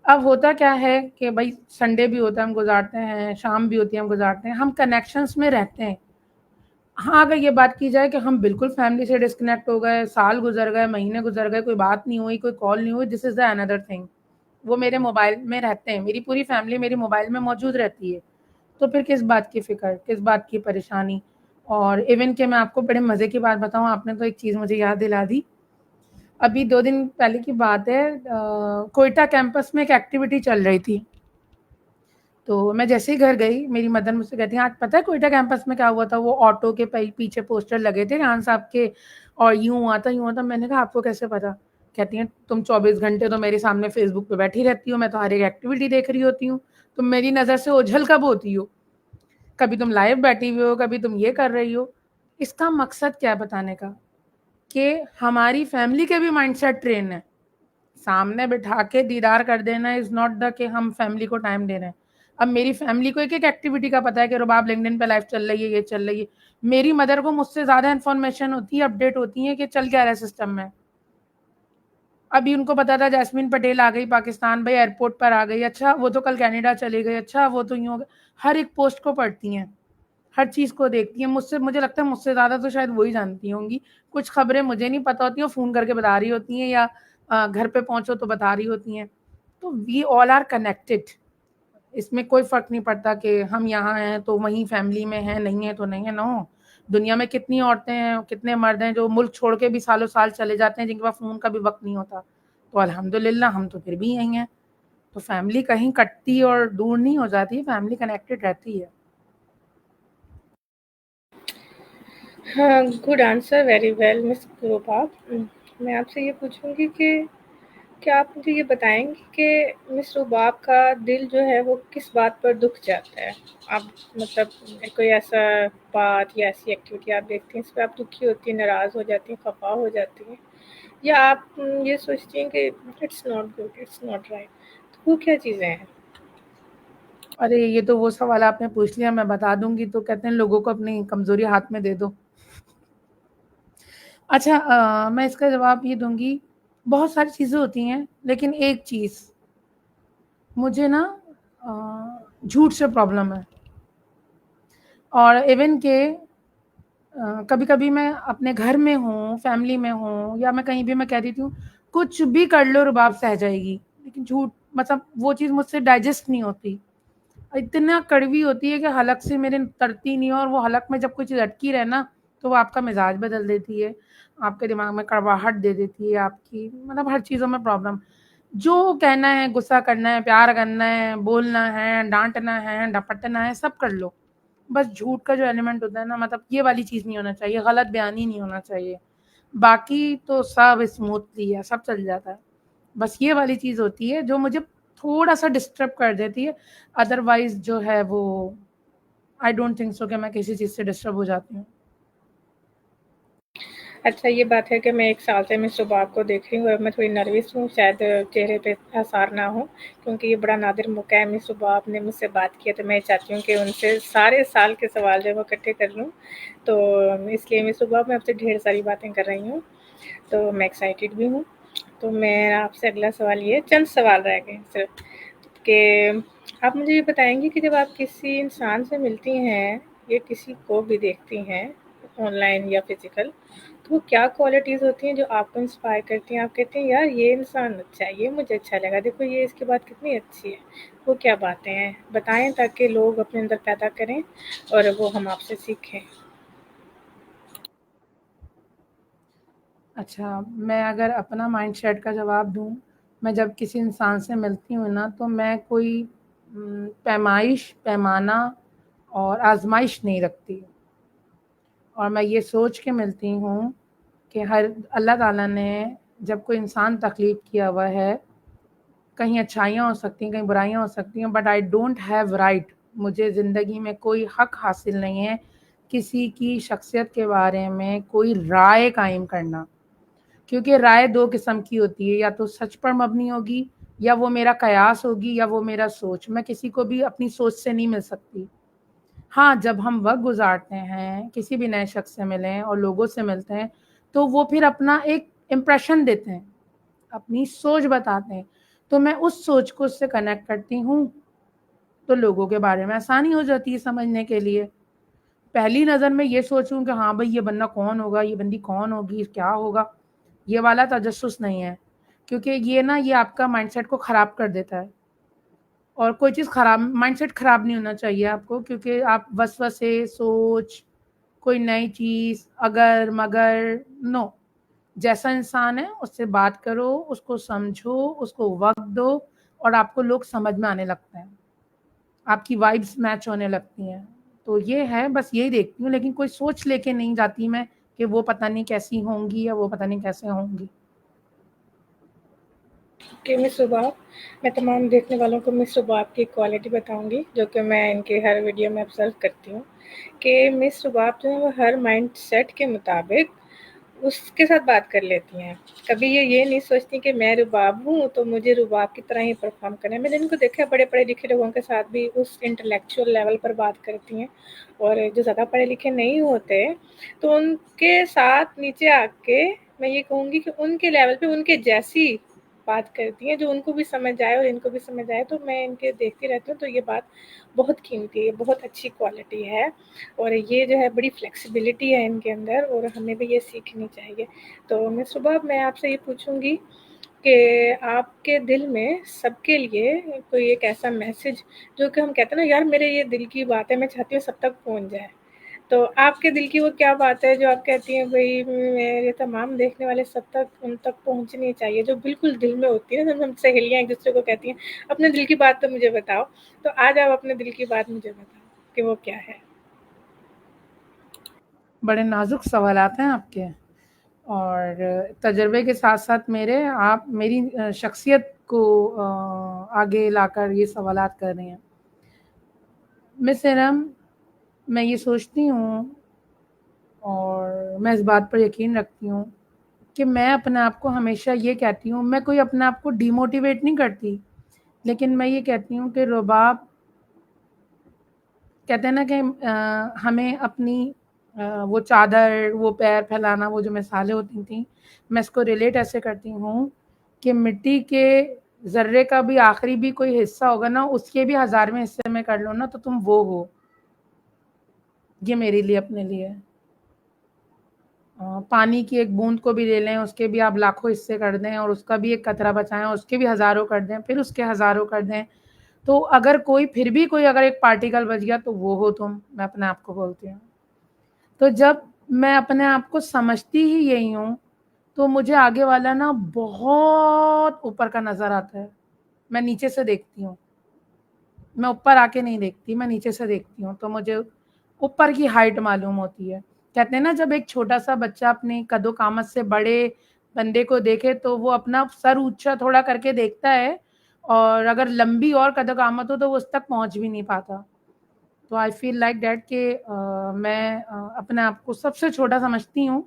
اب ہوتا کیا ہے کہ بھائی سنڈے بھی ہوتا ہے ہم گزارتے ہیں، شام بھی ہوتی ہے ہم گزارتے ہیں، ہم کنیکشنز میں رہتے ہیں. ہاں اگر یہ بات کی جائے کہ ہم بالکل فیملی سے ڈسکنیکٹ ہو گئے، سال گزر گئے، مہینے گزر گئے، کوئی بات نہیں ہوئی، کوئی کال نہیں ہوئی، دس از دا اندر تھنگ. وہ میرے موبائل میں رہتے ہیں، میری پوری فیملی میری موبائل میں موجود رہتی ہے. تو پھر کس بات کی فکر، کس بات کی پریشانی. اور ایون کہ میں آپ کو بڑے مزے کی بات بتاؤں، آپ نے تو ایک چیز مجھے یاد دلا دی. ابھی 2 دن پہلے کی بات ہے، کوئٹہ کیمپس میں ایک ایکٹیویٹی چل رہی تھی. تو میں جیسے ہی گھر گئی، میری مدر مجھ سے کہتی ہیں آج پتہ ہے کوئٹہ کیمپس میں کیا ہوا تھا؟ وہ آٹو کے پیچھے پوسٹر لگے تھے ریحان صاحب کے، اور یوں ہوا تھا یوں ہوا تھا. میں نے کہا آپ کو کیسے پتا؟ کہتی ہیں تم 24 گھنٹے تو میرے سامنے فیس بک پہ بیٹھی رہتی ہو، میں تو ہر ایک ایکٹیویٹی دیکھ رہی ہوتی ہوں، تم میری نظر سے اوجھل کب ہوتی ہو؟ کبھی تم لائیو بیٹھی ہوئی ہو، کبھی تم یہ کر رہی ہو. اس کا مقصد کیا بتانے کا؟ کہ ہماری فیملی کے بھی مائنڈ سیٹ ٹرین ہے. سامنے بٹھا کے دیدار کر دینا از ناٹ دا کہ ہم فیملی کو ٹائم دے رہے ہیں. اب میری فیملی کو ایک ایک ایکٹیویٹی کا پتا ہے کہ رباب لنکڈن پہ لائف چل رہی ہے، یہ چل رہی ہے. میری مدر کو مجھ سے زیادہ انفارمیشن ہوتی ہے، اپڈیٹ ہوتی ہے کہ چل کیا رہا ہے سسٹم میں. ابھی ان کو پتا تھا جیسمین پٹیل آ گئی پاکستان، بھائی ایئرپورٹ پر آ گئی، اچھا وہ تو کل کینیڈا چلی گئی، اچھا وہ تو یوں ہو گیا. ہر ایک پوسٹ کو پڑھتی ہیں، ہر چیز کو دیکھتی ہیں. مجھے لگتا ہے مجھ سے زیادہ تو شاید وہی جانتی ہوں گی. کچھ خبریں مجھے نہیں پتہ ہوتی ہیں، وہ فون کر کے بتا رہی ہوتی ہیں، یا گھر پہ پہنچو تو بتا رہی ہوتی ہیں. تو وی آل آر کنیکٹڈ. اس میں کوئی فرق نہیں پڑتا کہ ہم یہاں ہیں تو وہیں فیملی میں ہیں، نہیں ہیں تو نہیں ہے. نو، دنیا میں کتنی عورتیں ہیں، کتنے مرد ہیں جو ملک چھوڑ کے بھی سالوں سال چلے جاتے ہیں، جن کے پاس فون کا بھی وقت نہیں ہوتا. تو الحمدللہ ہم تو پھر بھی یہیں ہیں. تو فیملی کہیں کٹتی اور دور نہیں ہو جاتی، فیملی کنیکٹڈ رہتی ہے. ہاں، گڈ آنسر، ویری ویل مس رباب. میں آپ سے یہ پوچھوں گی کہ کیا آپ مجھے یہ بتائیں گے کہ مس رباب کا دل جو ہے وہ کس بات پر دکھ جاتا ہے؟ آپ مطلب کوئی ایسا بات یا ایسی ایکٹیویٹی آپ دیکھتی ہیں اس پہ آپ دکھی ہوتی ہیں، ناراض ہو جاتی ہیں، خفا ہو جاتی ہیں، یا آپ یہ سوچتی ہیں کہ it's not good, it's not right? تو وہ کیا چیزیں ہیں؟ ارے یہ تو وہ سوال آپ نے پوچھ لیا، میں بتا دوں گی تو کہتے ہیں لوگوں کو اپنی کمزوری ہاتھ میں دے دو. اچھا میں اس کا جواب یہ دوں گی، بہت ساری چیزیں ہوتی ہیں لیکن ایک چیز مجھے نا جھوٹ سے پرابلم ہے. اور ایون کہ کبھی کبھی میں اپنے گھر میں ہوں، فیملی میں ہوں، یا میں کہیں بھی میں کہہ دیتی ہوں کچھ بھی کر لو رباب سہ جائے گی، لیکن جھوٹ مطلب وہ چیز مجھ سے ڈائجسٹ نہیں ہوتی، اتنا کڑوی ہوتی ہے کہ حلق سے میرے ترتی نہیں. اور وہ حلق میں جب کوئی چیز اٹکی رہے نا تو وہ آپ کا مزاج بدل دیتی ہے، آپ کے دماغ میں کڑواہٹ دے دیتی ہے، آپ کی مطلب ہر چیزوں میں پرابلم. جو کہنا ہے، غصہ کرنا ہے، پیار کرنا ہے، بولنا ہے، ڈانٹنا ہے، ڈپٹنا ہے، سب کر لو. بس جھوٹ کا جو ایلیمنٹ ہوتا ہے نا، مطلب یہ والی چیز نہیں ہونا چاہیے، غلط بیانی نہیں ہونا چاہیے. باقی تو سب اسموتھلی ہے، سب چل جاتا ہے. بس یہ والی چیز ہوتی ہے جو مجھے تھوڑا سا ڈسٹرب کر دیتی ہے. ادروائز جو ہے وہ آئی ڈونٹ تھنک سو کہ میں کسی چیز سے ڈسٹرب ہو جاتی ہوں. اچھا یہ بات ہے کہ میں 1 سال سے مس رباب کو دیکھ رہی ہوں اور میں تھوڑی نروس ہوں، شاید چہرے پہ آثار نہ ہو، کیونکہ یہ بڑا نادر موقع ہے. مس رباب نے مجھ سے بات کیا تو میں چاہتی ہوں کہ ان سے سارے سال کے سوال جو ہے وہ اکٹھے کر لوں. تو اس لیے مس رباب میں آپ سے ڈھیر ساری باتیں کر رہی ہوں، تو میں ایکسائٹیڈ بھی ہوں. تو میں آپ سے اگلا سوال، یہ چند سوال رہ گئے صرف، کہ آپ مجھے یہ بتائیں گی کہ جب آپ کسی انسان سے ملتی ہیں یا کسی کو بھی دیکھتی ہیں آن لائن یا فزیکل، تو وہ کیا کوالٹیز ہوتی ہیں جو آپ کو انسپائر کرتی ہیں؟ آپ کہتے ہیں یار یہ انسان اچھا ہے، یہ مجھے اچھا لگا، دیکھو یہ اس کی بات کتنی اچھی ہے. وہ کیا باتیں ہیں بتائیں تاکہ لوگ اپنے اندر پیدا کریں اور وہ ہم آپ سے سیکھیں. اچھا میں اگر اپنا مائنڈ سیٹ کا جواب دوں، میں جب کسی انسان سے ملتی ہوں نا تو میں کوئی پیمائش، پیمانہ اور آزمائش نہیں رکھتی. اور میں یہ سوچ کے ملتی ہوں کہ اللہ تعالیٰ نے جب کوئی انسان تخلیق کیا ہوا ہے، کہیں اچھائیاں ہو سکتی ہیں، کہیں برائیاں ہو سکتی ہیں، but I don't have right, مجھے زندگی میں کوئی حق حاصل نہیں ہے کسی کی شخصیت کے بارے میں کوئی رائے قائم کرنا. کیونکہ رائے دو قسم کی ہوتی ہے، یا تو سچ پر مبنی ہوگی، یا وہ میرا قیاس ہوگی، یا وہ میرا سوچ. میں کسی کو بھی اپنی سوچ سے نہیں مل سکتی. ہاں جب ہم وقت گزارتے ہیں، کسی بھی نئے شخص سے ملیں اور لوگوں سے ملتے ہیں، تو وہ پھر اپنا ایک امپریشن دیتے ہیں، اپنی سوچ بتاتے ہیں. تو میں اس سوچ کو اس سے کنیکٹ کرتی ہوں، تو لوگوں کے بارے میں آسانی ہو جاتی ہے سمجھنے کے لیے. پہلی نظر میں یہ سوچوں کہ ہاں بھئی یہ بندہ کون ہوگا، یہ بندی کون ہوگی، کیا ہوگا، یہ والا تجسس نہیں ہے. کیونکہ یہ نا یہ آپ کا مائنڈ سیٹ کو خراب کر دیتا ہے. اور کوئی چیز خراب، مائنڈ سیٹ خراب نہیں ہونا چاہیے آپ کو، کیونکہ آپ وسوسے، سوچ، کوئی نئی چیز، اگر مگر، نو. جیسا انسان ہے اس سے بات کرو، اس کو سمجھو، اس کو وقت دو، اور آپ کو لوگ سمجھ میں آنے لگتے ہیں، آپ کی وائبس میچ ہونے لگتی ہیں. تو یہ ہے، بس یہی دیکھتی ہوں، لیکن کوئی سوچ لے کے نہیں جاتی میں کہ وہ پتہ نہیں کیسی ہوں گی یا وہ پتہ نہیں کیسے ہوں گی. کہ مس رباب، میں تمام دیکھنے والوں کو مس رباب کی کوالٹی بتاؤں گی جو کہ میں ان کے ہر ویڈیو میں آبزرو کرتی ہوں، کہ مس رباب جو ہے وہ ہر مائنڈ سیٹ کے مطابق اس کے ساتھ بات کر لیتی ہیں. کبھی یہ نہیں سوچتی کہ میں رباب ہوں تو مجھے رباب کی طرح ہی پرفارم کرنا ہے. میں نے ان کو دیکھا ہے بڑے پڑھے لکھے لوگوں کے ساتھ بھی اس انٹلیکچوئل لیول پر بات کرتی ہیں، اور جو زیادہ پڑھے لکھے نہیں ہوتے تو ان کے ساتھ نیچے آ کے میں یہ کہوں گی کہ ان کے لیول پہ ان کے جیسی بات کرتی ہیں جو ان کو بھی سمجھ آئے اور ان کو بھی سمجھ آئے. تو میں ان کے دیکھتی رہتی ہوں، تو یہ بات بہت قیمتی ہے، بہت اچھی کوالٹی ہے، اور یہ جو ہے بڑی فلیکسیبلٹی ہے ان کے اندر، اور ہمیں بھی یہ سیکھنی چاہیے. تو میں صبح میں آپ سے یہ پوچھوں گی کہ آپ کے دل میں سب کے لیے کوئی ایک ایسا میسج جو کہ ہم کہتے ہیں نا یار میرے یہ دل کی بات ہے، میں چاہتی ہوں سب تک پہنچ جائے، تو آپ کے دل کی وہ کیا بات ہے جو آپ کہتی ہیں بھئی میرے تمام دیکھنے والے سب تک ان تک پہنچنی چاہیے، جو بالکل دل میں ہوتی ہے نا؟ ہم سہیلیاں ایک دوسرے کو کہتی ہیں اپنے دل کی بات تو مجھے بتاؤ، تو آج آپ اپنے دل کی بات مجھے بتاؤ کہ وہ کیا ہے. بڑے نازک سوالات ہیں آپ کے. اور تجربے کے ساتھ ساتھ آپ میری شخصیت کو آگے لا کر یہ سوالات کر رہے ہیں. مس ارم، میں یہ سوچتی ہوں اور میں اس بات پر یقین رکھتی ہوں کہ میں اپنے آپ کو ہمیشہ یہ کہتی ہوں، میں کوئی اپنے آپ کو ڈی موٹیویٹ نہیں کرتی، لیکن میں یہ کہتی ہوں کہ رباب کہتے ہیں نا کہ ہمیں اپنی وہ چادر، وہ پیر پھیلانا، وہ جو مثالیں ہوتی تھیں، میں اس کو ریلیٹ ایسے کرتی ہوں کہ مٹی کے ذرے کا بھی آخری بھی کوئی حصہ ہوگا نا، اس کے بھی 1000ویں حصے میں کر لو نا تو تم وہ ہو. یہ میرے لیے اپنے لیے پانی کی ایک بوند کو بھی لے لیں، اس کے بھی آپ لاکھوں حصے کر دیں اور اس کا بھی ایک قطرہ بچائیں، اس کے بھی ہزاروں کر دیں، پھر اس کے ہزاروں کر دیں، تو اگر کوئی پھر بھی کوئی اگر ایک پارٹیکل بچ گیا تو وہ ہو تم. میں اپنے آپ کو بولتی ہوں. تو جب میں اپنے آپ کو سمجھتی ہی یہی ہوں تو مجھے آگے والا نا بہت اوپر کا نظر آتا ہے. میں نیچے سے دیکھتی ہوں، میں اوپر آ کے نہیں دیکھتی، میں نیچے سے دیکھتی ہوں تو مجھے اوپر کی ہائٹ معلوم ہوتی ہے. کہتے ہیں نا جب ایک چھوٹا سا بچہ اپنے قد و قامت سے بڑے بندے کو دیکھے تو وہ اپنا سر اونچا تھوڑا کر کے دیکھتا ہے، اور اگر لمبی اور قد و قامت ہو تو وہ اس تک پہنچ بھی نہیں پاتا. تو آئی فیل لائک دیٹ کہ میں اپنے آپ کو سب سے چھوٹا سمجھتی ہوں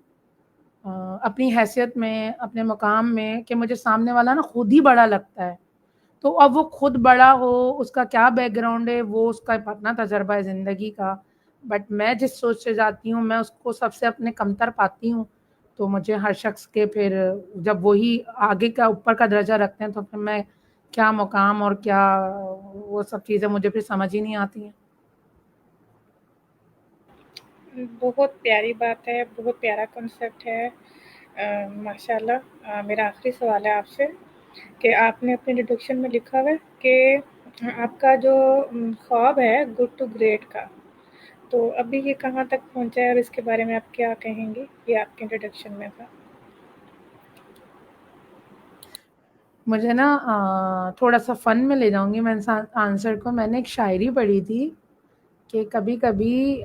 اپنی حیثیت میں، اپنے مقام میں، کہ مجھے سامنے والا نا خود ہی بڑا لگتا ہے. تو اب وہ خود بڑا ہو، اس کا کیا بیک گراؤنڈ ہے، وہ اس کا اپنا تجربہ ہے زندگی کا، بٹ میں جس سوچ سے جاتی ہوں میں اس کو سب سے اپنے کمتر پاتی ہوں. تو مجھے ہر شخص کے پھر جب وہی آگے کا اوپر کا درجہ رکھتے ہیں تو پھر میں کیا مقام اور کیا وہ سب چیزیں مجھے پھر سمجھ ہی نہیں آتی ہیں. بہت پیاری بات ہے، بہت پیارا کنسیپٹ ہے. ماشاء اللہ. میرا آخری سوال ہے آپ سے کہ آپ نے اپنے انٹروڈکشن میں لکھا ہوا ہے کہ آپ کا جو خواب ہے گڈ ٹو گریٹ کا، تو ابھی یہ کہاں تک پہنچا ہے اور اس کے بارے میں آپ کیا کہیں گی؟ یہ آپ کے انٹروڈکشن میں تھا. مجھے نا تھوڑا سا فن میں لے جاؤں گی میں آنسر کو. میں نے ایک شاعری پڑھی تھی کہ کبھی کبھی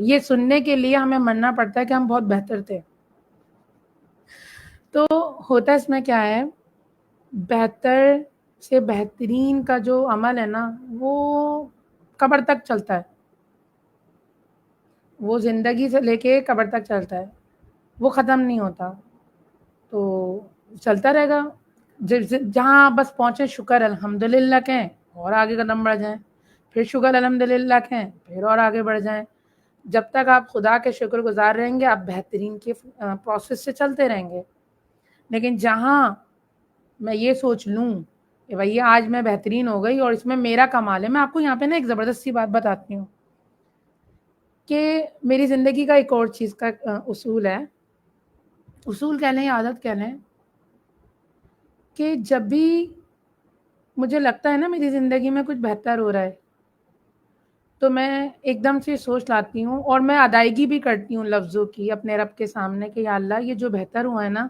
یہ سننے کے لیے ہمیں مننا پڑتا ہے کہ ہم بہت بہتر تھے. تو ہوتا اس میں کیا ہے، بہتر سے بہترین کا جو عمل ہے نا وہ قبر تک چلتا ہے، وہ زندگی سے لے کے قبر تک چلتا ہے، وہ ختم نہیں ہوتا. تو چلتا رہے گا. جہاں آپ بس پہنچے شکر الحمدللہ کہیں اور آگے قدم بڑھ جائیں، پھر شکر الحمدللہ کہیں پھر اور آگے بڑھ جائیں. جب تک آپ خدا کے شکر گزار رہیں گے آپ بہترین کے پروسیس سے چلتے رہیں گے. لیکن جہاں میں یہ سوچ لوں کہ بھئی آج میں بہترین ہو گئی اور اس میں میرا کمال ہے. میں آپ کو یہاں پہ نا ایک زبردست سی بات بتاتی ہوں کہ میری زندگی کا ایک اور چیز کا اصول ہے، اصول کہہ لیں یا عادت کہہ لیں، کہ جب بھی مجھے لگتا ہے نا میری زندگی میں کچھ بہتر ہو رہا ہے تو میں ایک دم سے سوچ لاتی ہوں اور میں ادائیگی بھی کرتی ہوں لفظوں کی اپنے رب کے سامنے کہ یا اللہ یہ جو بہتر ہوا ہے نا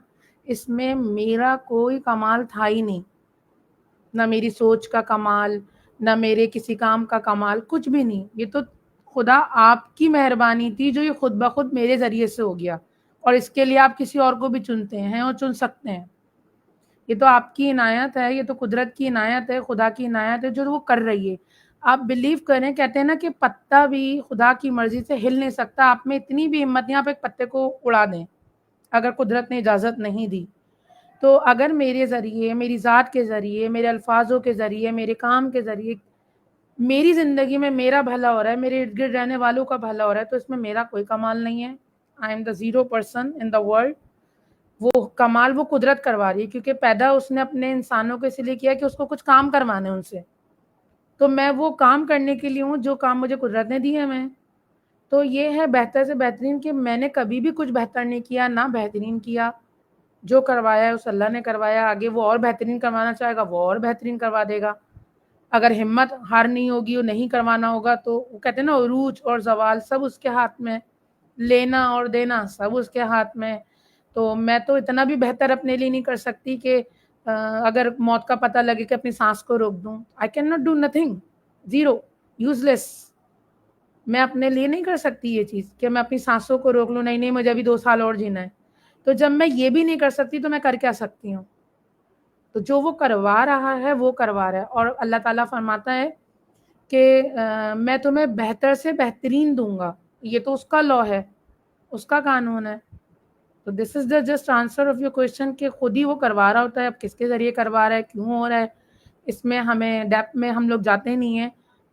اس میں میرا کوئی کمال تھا ہی نہیں، نہ میری سوچ کا کمال، نہ میرے کسی کام کا کمال، کچھ بھی نہیں. یہ تو خدا آپ کی مہربانی تھی جو یہ خود بخود میرے ذریعے سے ہو گیا، اور اس کے لیے آپ کسی اور کو بھی چنتے ہیں اور چن سکتے ہیں. یہ تو آپ کی عنایت ہے، یہ تو قدرت کی عنایت ہے، خدا کی عنایت ہے جو وہ کر رہی ہے. آپ بلیو کریں، کہتے ہیں نا کہ پتا بھی خدا کی مرضی سے ہل نہیں سکتا. آپ میں اتنی بھی ہمت نہیں آپ ایک پتے کو اڑا دیں اگر قدرت نے اجازت نہیں دی. تو اگر میرے ذریعے، میری ذات کے ذریعے، میرے الفاظوں کے ذریعے، میرے کام کے ذریعے میری زندگی میں میرا بھلا ہو رہا ہے، میرے ارد گرد رہنے والوں کا بھلا ہو رہا ہے، تو اس میں میرا کوئی کمال نہیں ہے. I am the 0% in the world. وہ کمال وہ قدرت کروا رہی ہے کیونکہ پیدا اس نے اپنے انسانوں کو اس لیے کیا کہ اس کو کچھ کام کروانے ان سے. تو میں وہ کام کرنے کے لیے ہوں جو کام مجھے قدرت نے دی ہے. میں تو یہ ہے بہتر سے بہترین کہ میں نے کبھی بھی کچھ بہتر نہیں کیا نہ بہترین کیا. جو کروایا ہے اس اللہ نے کروایا، آگے وہ اور بہترین کروانا چاہے گا وہ اور بہترین کروا دے گا. اگر ہمت ہارنی ہوگی اور نہیں کروانا ہوگا تو وہ کہتے ہیں نا عروج اور زوال سب اس کے ہاتھ میں، لینا اور دینا سب اس کے ہاتھ میں. تو میں تو اتنا بھی بہتر اپنے لیے نہیں کر سکتی کہ اگر موت کا پتہ لگے کہ اپنی سانس کو روک دوں. I can not do nothing, zero, useless. میں اپنے لیے نہیں کر سکتی یہ چیز کہ میں اپنی سانسوں کو روک لوں، نہیں مجھے ابھی 2 سال اور جینا ہے. تو جب میں یہ بھی نہیں کر سکتی تو میں کر کیا سکتی ہوں؟ تو جو وہ کروا رہا ہے وہ کروا رہا ہے، اور اللہ تعالیٰ فرماتا ہے کہ میں تمہیں بہتر سے بہترین دوں گا، یہ تو اس کا لا ہے، اس کا قانون ہے۔ تو this is the just answer of your question کہ خود ہی وہ کروا رہا ہوتا ہے، اب کس کے ذریعے کروا رہا ہے، کیوں ہو رہا ہے، اس میں ہمیں ڈیپتھ میں ہم لوگ جاتے نہیں ہیں،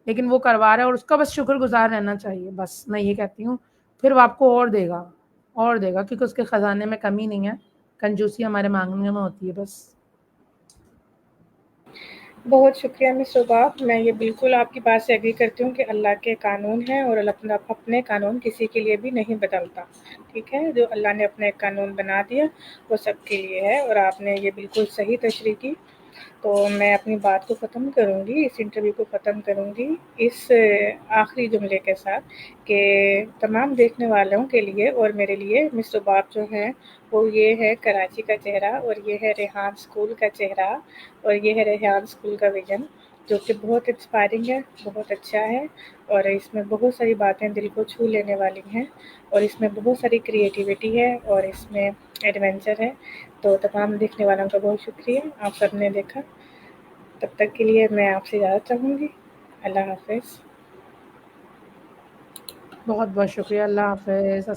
لیکن وہ کروا رہا ہے اور اس کا بس شکر گزار رہنا چاہیے، بس میں یہ کہتی ہوں۔ پھر وہ آپ کو اور دے گا، اور دے گا، کیونکہ اس کے خزانے میں کمی نہیں ہے، کنجوسی ہمارے مانگنے میں ہوتی ہے بس۔ بہت شکریہ مس ربا، میں یہ بالکل آپ کی بات سے ایگری کرتی ہوں کہ اللہ کے قانون ہیں اور اللہ اپنے قانون کسی کے لیے بھی نہیں بدلتا، ٹھیک ہے؟ جو اللہ نے اپنا ایک قانون بنا دیا وہ سب کے لیے ہے، اور آپ نے یہ بالکل صحیح تشریح کی۔ تو میں اپنی بات کو ختم کروں گی، اس انٹرویو کو ختم کروں گی اس آخری جملے کے ساتھ کہ تمام دیکھنے والوں کے لیے اور میرے لیے مس رباب جو ہے وہ یہ ہے کراچی کا چہرہ، اور یہ ہے ریحان اسکول کا چہرہ، اور یہ ہے ریحان اسکول کا ویژن، جو کہ بہت انسپائرنگ ہے، بہت اچھا ہے، اور اس میں بہت ساری باتیں دل کو چھو لینے والی ہیں، اور اس میں بہت ساری کریٹیوٹی ہے، اور اس میں ایڈونچر ہے۔ تو تمام دیکھنے والوں کا بہت شکریہ، آپ سب نے دیکھا۔ تب تک کے لیے میں آپ سے اجازت چاہوں گی، اللہ حافظ۔ بہت بہت شکریہ، اللہ حافظ۔